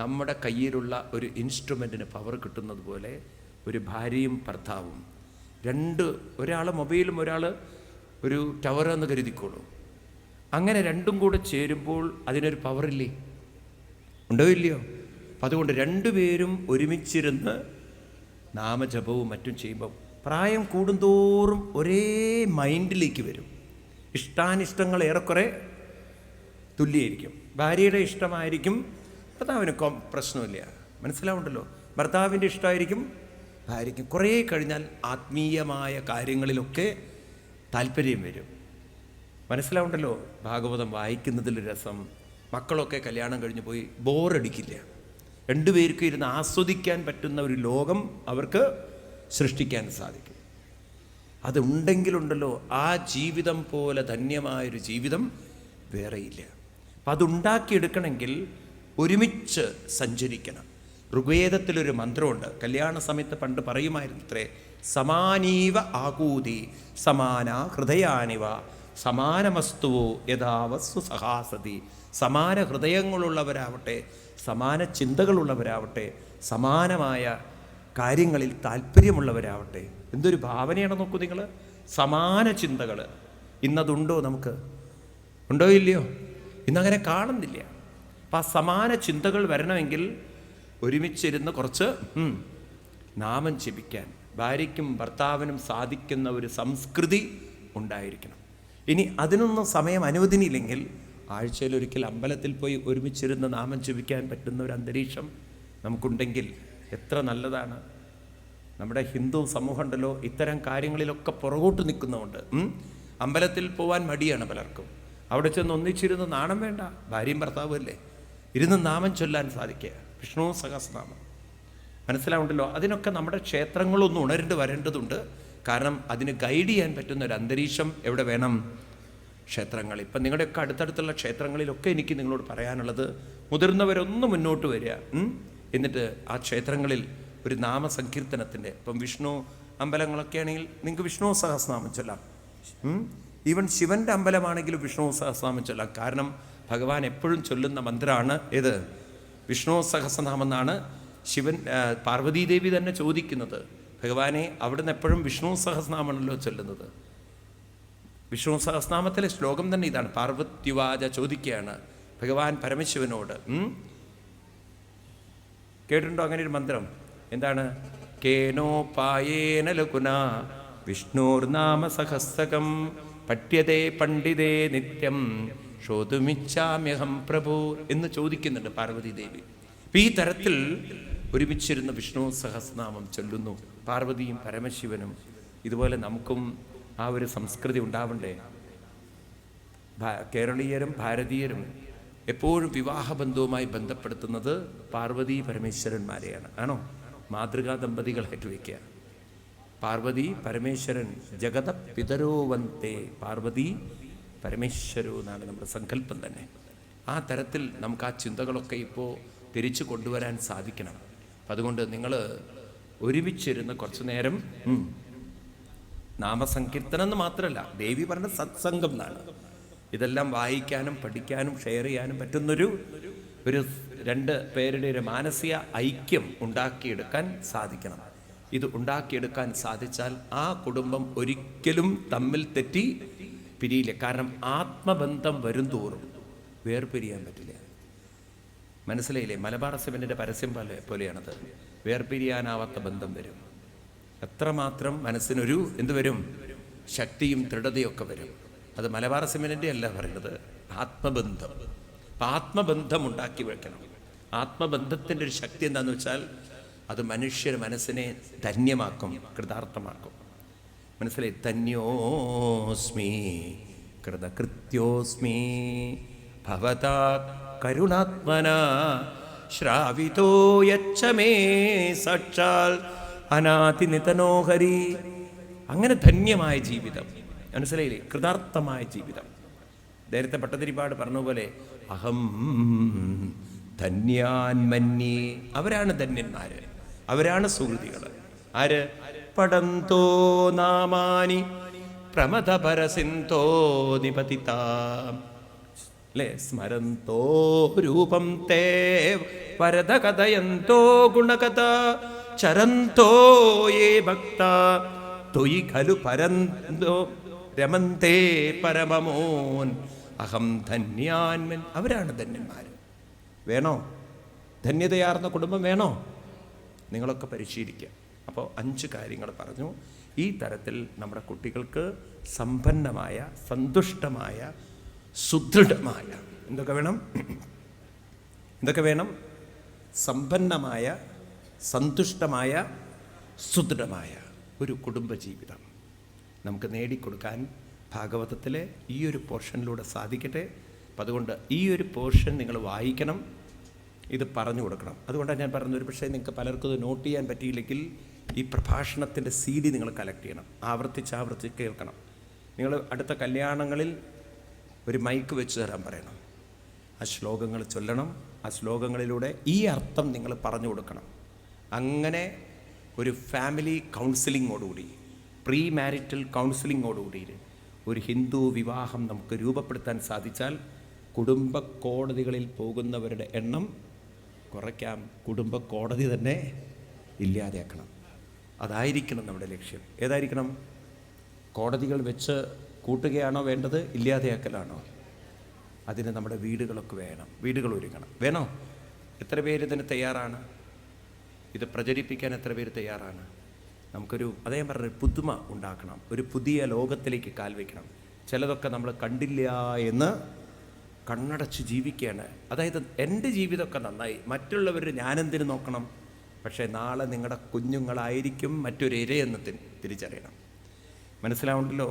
നമ്മുടെ കയ്യിലുള്ള ഒരു ഇൻസ്ട്രുമെൻറ്റിന് പവർ കിട്ടുന്നത് പോലെ ഒരു ഭാര്യയും ഭർത്താവും ഒരാൾ മൊബൈലും ഒരാൾ ഒരു ടവർ എന്ന് കരുതിക്കോളൂ. അങ്ങനെ രണ്ടും കൂടെ ചേരുമ്പോൾ അതിനൊരു പവറില്ലേ, ഉണ്ടോ ഇല്ലയോ? അപ്പം അതുകൊണ്ട് രണ്ടുപേരും ഒരുമിച്ചിരുന്ന് നാമജപവും മറ്റും ചെയ്യുമ്പോൾ പ്രായം കൂടുന്തോറും ഒരേ മൈൻഡിലേക്ക് വരും. ഇഷ്ടാനിഷ്ടങ്ങൾ ഏറെക്കുറെ തുല്യമായിരിക്കും. ഭാര്യയുടെ ഇഷ്ടമായിരിക്കും ഭർത്താവിന് പ്രശ്നമില്ല, മനസ്സിലാവുണ്ടല്ലോ. ഭർത്താവിൻ്റെ ഇഷ്ടമായിരിക്കും ഭാര്യയ്ക്കും. കുറേ കഴിഞ്ഞാൽ ആത്മീയമായ കാര്യങ്ങളിലൊക്കെ താല്പര്യം വരും, മനസ്സിലാവുണ്ടല്ലോ. ഭാഗവതം വായിക്കുന്നതിൽ രസം. മക്കളൊക്കെ കല്യാണം കഴിഞ്ഞ് പോയി ബോറടിക്കില്ല. രണ്ടുപേർക്കും ഇരുന്ന് ആസ്വദിക്കാൻ പറ്റുന്ന ഒരു ലോകം അവർക്ക് സൃഷ്ടിക്കാൻ സാധിക്കും. അതുണ്ടെങ്കിലുണ്ടല്ലോ ആ ജീവിതം പോലെ ധന്യമായൊരു ജീവിതം വേറെയില്ല. അപ്പം അതുണ്ടാക്കിയെടുക്കണമെങ്കിൽ ഒരുമിച്ച് സഞ്ചരിക്കണം. ഋഗ്വേദത്തിലൊരു മന്ത്രമുണ്ട്, കല്യാണ സമയത്ത് പണ്ട് പറയുമായിരുന്നു അത്രേ, സമാനീവ ആകൂതി സമാന ഹൃദയാനിവ സമാനമസ്തുവോ യഥാവസ്തു സഹാസതി. സമാന ഹൃദയങ്ങളുള്ളവരാവട്ടെ, സമാന ചിന്തകളുള്ളവരാവട്ടെ, സമാനമായ കാര്യങ്ങളിൽ താല്പര്യമുള്ളവരാവട്ടെ. എന്തൊരു ഭാവനയാണ് നോക്കൂ നിങ്ങൾ. സമാന ചിന്തകൾ ഇന്നതുണ്ടോ? നമുക്ക് ഉണ്ടോ ഇല്ലയോ? ഇന്നങ്ങനെ കാണുന്നില്ല. അപ്പം ആ സമാന ചിന്തകൾ വരണമെങ്കിൽ ഒരുമിച്ചിരുന്ന് കുറച്ച് നാമം ജപിക്കാൻ ഭാര്യയ്ക്കും ഭർത്താവിനും സാധിക്കുന്ന ഒരു സംസ്കൃതി ഉണ്ടായിരിക്കണം. ഇനി അതിനൊന്നും സമയം അനുവദനയില്ലെങ്കിൽ ആഴ്ചയിലൊരിക്കൽ അമ്പലത്തിൽ പോയി ഒരുമിച്ചിരുന്ന് നാമം ജപിക്കാൻ പറ്റുന്ന ഒരു അന്തരീക്ഷം നമുക്കുണ്ടെങ്കിൽ എത്ര നല്ലതാണ്. നമ്മുടെ ഹിന്ദു സമൂഹം ഉണ്ടല്ലോ ഇത്തരം കാര്യങ്ങളിലൊക്കെ പുറകോട്ട് നിൽക്കുന്നതുകൊണ്ട് അമ്പലത്തിൽ പോകാൻ മടിയാണ് പലർക്കും. അവിടെ ചെന്ന് ഒന്നിച്ചിരുന്ന് നാണം വേണ്ട, ഭാര്യയും ഭർത്താവും അല്ലേ, ഇരുന്ന് നാമം ചൊല്ലാൻ സാധിക്കുക. വിഷ്ണു സഹസ്രനാമം മനസ്സിലാവുണ്ടല്ലോ. അതിനൊക്കെ നമ്മുടെ ക്ഷേത്രങ്ങളൊന്നും ഉണരേണ്ടി വരേണ്ടതുണ്ട്. കാരണം അതിന് ഗൈഡ് ചെയ്യാൻ പറ്റുന്ന ഒരു അന്തരീക്ഷം എവിടെ വേണം? ക്ഷേത്രങ്ങൾ. ഇപ്പം നിങ്ങളുടെയൊക്കെ അടുത്തടുത്തുള്ള ക്ഷേത്രങ്ങളിലൊക്കെ എനിക്ക് നിങ്ങളോട് പറയാനുള്ളത്, മുതിർന്നവരൊന്ന് മുന്നോട്ട് വരിക, എന്നിട്ട് ആ ക്ഷേത്രങ്ങളിൽ ഒരു നാമസങ്കീർത്തനത്തിൻ്റെ, ഇപ്പം വിഷ്ണു അമ്പലങ്ങളൊക്കെ ആണെങ്കിൽ നിങ്ങൾക്ക് വിഷ്ണു സഹസ്രനാമം ചൊല്ലാം. ഈവൻ ശിവൻ്റെ അമ്പലമാണെങ്കിലും വിഷ്ണു സഹസ്രനാമം ചൊല്ലാം. കാരണം ഭഗവാൻ എപ്പോഴും ചൊല്ലുന്ന മന്ത്രമാണ് ഏത്? വിഷ്ണു സഹസ്രനാമം എന്നാണ് ശിവൻ പാർവതീദേവി തന്നെ ചോദിക്കുന്നത്. ഭഗവാനെ, അവിടുന്ന് എപ്പോഴും വിഷ്ണു സഹസ്രനാമാണല്ലോ ചൊല്ലുന്നത്. വിഷ്ണു സഹസ്രനാമത്തിലെ ശ്ലോകം തന്നെ ഇതാണ്. പാർവത്യുവാച ചോദിക്കുകയാണ് ഭഗവാൻ പരമശിവനോട്. കേട്ടിട്ടുണ്ടോ അങ്ങനെ ഒരു മന്ത്രം? എന്താണ്? കേനോപായേന ലഘുന വിഷ്ണുർനാമ സഹസ്രകം പഠ്യതേ പണ്ഡിതേ നിത്യം ശ്രോതുമിച്ഛാമ്യഹം പ്രഭു എന്ന് ചോദിക്കുന്നുണ്ട് പാർവതീദേവി. അപ്പം ഈ തരത്തിൽ ഒരുമിച്ചിരുന്ന് വിഷ്ണു സഹസ്രനാമം ചൊല്ലുന്നു പാർവതിയും പരമശിവനും. ഇതുപോലെ നമുക്കും ആ ഒരു സംസ്കൃതി ഉണ്ടാവണ്ടേ? കേരളീയരും ഭാരതീയരും എപ്പോഴും വിവാഹബന്ധവുമായി ബന്ധപ്പെടുത്തുന്നത് പാർവതി പരമേശ്വരന്മാരെയാണ്. ആണോ? മാതൃകാ ദമ്പതികളായിട്ട് വയ്ക്കുക. പാർവതി പരമേശ്വരൻ ജഗത പിതരോ വന്തേ, പാർവതി പരമേശ്വരോ എന്നാണ് നമ്മുടെ സങ്കല്പം തന്നെ. ആ തരത്തിൽ നമുക്ക് ആ ചിന്തകളൊക്കെ ഇപ്പോൾ തിരിച്ചു കൊണ്ടുവരാൻ സാധിക്കണം. അപ്പം അതുകൊണ്ട് നിങ്ങൾ ഒരുമിച്ചിരുന്ന് കുറച്ചു നേരം നാമസങ്കീർത്തനം എന്ന് മാത്രമല്ല, ദേവി പറഞ്ഞ സത്സംഗം എന്നാണ്. ഇതെല്ലാം വായിക്കാനും പഠിക്കാനും ഷെയർ ചെയ്യാനും പറ്റുന്നൊരു രണ്ട് പേരുടെ ഒരു മാനസിക ഐക്യം ഉണ്ടാക്കിയെടുക്കാൻ സാധിക്കണം. ഇത് ഉണ്ടാക്കിയെടുക്കാൻ സാധിച്ചാൽ ആ കുടുംബം ഒരിക്കലും തമ്മിൽ തെറ്റി പിരിയില്ല. കാരണം ആത്മബന്ധം വരും തോറും വേർപിരിയാൻ പറ്റില്ല. മനസ്സിലായില്ലേ? മലബാർ സിമൻറ്റിൻ്റെ പരസ്യം പോലെയാണത്. വേർപിരിയാനാവാത്ത ബന്ധം വരും. എത്രമാത്രം മനസ്സിനൊരു എന്ത് വരും? ശക്തിയും ദൃഢതയൊക്കെ വരും. അത് മലബാർ സിമൻറ്റിൻ്റെ അല്ല പറയുന്നത്, ആത്മബന്ധം. അപ്പം ആത്മബന്ധം ഉണ്ടാക്കി വെക്കണം. ആത്മബന്ധത്തിൻ്റെ ഒരു ശക്തി എന്താണെന്ന് വെച്ചാൽ അത് മനുഷ്യർ മനസ്സിനെ ധന്യമാക്കും, കൃതാർത്ഥമാക്കും. മനസ്സിലായി? ധന്യോസ്മി കൃതകൃത്യോസ്മി ഭവതാ കരുണാത്മന ശ്രാവിതോ യച്ഛമേ സാക്ഷാൽ അനാദിനിതനോ ഹരി. അങ്ങനെ ധന്യമായ ജീവിതം, മനസ്സിലായില്ലേ? കൃതാർത്ഥമായ ജീവിതം. നേരത്തെ പട്ടതിരിപ്പാട് പറഞ്ഞ പോലെ അഹം ധന്യാൻമന്യേ. അവരാണ് ധന്യന്മാര്, അവരാണ് സുഹൃതികൾ. ആര്? പടന്തോ നാമാനി പ്രമദപരസിന്തോ നിപതിതാം അല്ലേ? സ്മരന്തോ രൂപം തേ വരദ കഥയന്തോ ഗുണകഥ ചരന്തോ യേ ഭക്ത ത്വയി ഖലു പരന്തോ രമന്തേ പരമമോൻ അഹം ധന്യാൻമൻ. അവരാണ് ധന്യന്മാർ. വേണോ? ധന്യതയാർന്ന കുടുംബം വേണോ? നിങ്ങളൊക്കെ പരിശീലിക്കുക. അപ്പോൾ 5 കാര്യങ്ങൾ പറഞ്ഞു. ഈ തരത്തിൽ നമ്മുടെ കുട്ടികൾക്ക് സമ്പന്നമായ, സന്തുഷ്ടമായ, സുദൃഢമായ എന്തൊക്കെ വേണം? എന്തൊക്കെ വേണം? സമ്പന്നമായ, സന്തുഷ്ടമായ, സുദൃഢമായ ഒരു കുടുംബജീവിതം നമുക്ക് നേടിക്കൊടുക്കാൻ ഭാഗവതത്തിലെ ഈ ഒരു പോർഷനിലൂടെ സാധിക്കട്ടെ. അപ്പം അതുകൊണ്ട് ഈ ഒരു പോർഷൻ നിങ്ങൾ വായിക്കണം, ഇത് പറഞ്ഞു കൊടുക്കണം. അതുകൊണ്ടാണ് ഞാൻ പറഞ്ഞത്, ഒരു പക്ഷേ നിങ്ങൾക്ക് പലർക്കും ഇത് നോട്ട് ചെയ്യാൻ പറ്റിയില്ലെങ്കിൽ ഈ പ്രഭാഷണത്തിൻ്റെ CD നിങ്ങൾ കളക്ട് ചെയ്യണം, ആവർത്തിച്ച് കേൾക്കണം. നിങ്ങൾ അടുത്ത കല്യാണങ്ങളിൽ ഒരു മൈക്ക് വെച്ച് തരാൻ പറയണം. ആ ശ്ലോകങ്ങൾ ചൊല്ലണം. ആ ശ്ലോകങ്ങളിലൂടെ ഈ അർത്ഥം നിങ്ങൾ പറഞ്ഞു കൊടുക്കണം. അങ്ങനെ ഒരു ഫാമിലി കൗൺസിലിങ്ങോടുകൂടി, പ്രീ മാരിറ്റൽ കൗൺസിലിങ്ങോടുകൂടി ഒരു ഹിന്ദു വിവാഹം നമുക്ക് രൂപപ്പെടുത്താൻ സാധിച്ചാൽ കുടുംബ കോടതികളിൽ പോകുന്നവരുടെ എണ്ണം കുറയ്ക്കാം. കുടുംബ കോടതി തന്നെ ഇല്ലാതെയാക്കണം. അതായിരിക്കണം നമ്മുടെ ലക്ഷ്യം. ഏതായിരിക്കണം? കോടതികൾ വെച്ച് കൂട്ടുകയാണോ വേണ്ടത്? ഇല്ലാതെയാക്കലാണോ? അതിന് നമ്മുടെ വീടുകളൊക്കെ വേണം. വീടുകൾ ഒരുങ്ങണം. വേണോ? എത്ര പേര് ഇതിന് തയ്യാറാണ്? ഇത് പ്രചരിപ്പിക്കാൻ എത്ര പേര് തയ്യാറാണ്? നമുക്കൊരു അദ്ദേഹം പറഞ്ഞൊരു പുതുമ ഉണ്ടാക്കണം. ഒരു പുതിയ ലോകത്തിലേക്ക് കാൽ വയ്ക്കണം. ചിലതൊക്കെ നമ്മൾ കണ്ടില്ല എന്ന് കണ്ണടച്ച് ജീവിക്കുകയാണ്. അതായത് എൻ്റെ ജീവിതമൊക്കെ നന്നായി, മറ്റുള്ളവരുടെ ഞാനെന്തിനു നോക്കണം? പക്ഷേ നാളെ നിങ്ങളുടെ കുഞ്ഞുങ്ങളായിരിക്കും മറ്റൊരു ഇരയെന്ന് തിരിച്ചറിയണം. മനസ്സിലാവുണ്ടല്ലോ?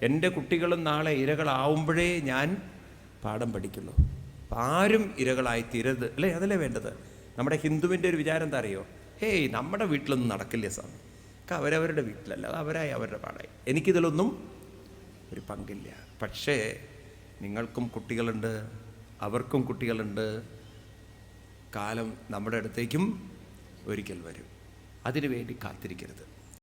എൻ്റെ കുട്ടികളും നാളെ ഇരകളാവുമ്പോഴേ ഞാൻ പാഠം പഠിക്കുള്ളൂ. അപ്പം ആരും ഇരകളായി തീരരുത്, അല്ലേ? അതല്ലേ വേണ്ടത്. നമ്മുടെ ഹിന്ദുവിൻ്റെ ഒരു വിചാരം എന്താ അറിയോ? ഹേയ്, നമ്മുടെ വീട്ടിലൊന്നും നടക്കില്ല സ്വാമി, അവരവരുടെ വീട്ടിലല്ല, അത് അവരായി അവരുടെ പാടായി, എനിക്കിതിലൊന്നും ഒരു പങ്കില്ല. പക്ഷേ നിങ്ങൾക്കും കുട്ടികളുണ്ട്, അവർക്കും കുട്ടികളുണ്ട്. കാലം നമ്മുടെ അടുത്തേക്കും ഒരിക്കൽ വരും. അതിനു വേണ്ടി കാത്തിരിക്കരുത്.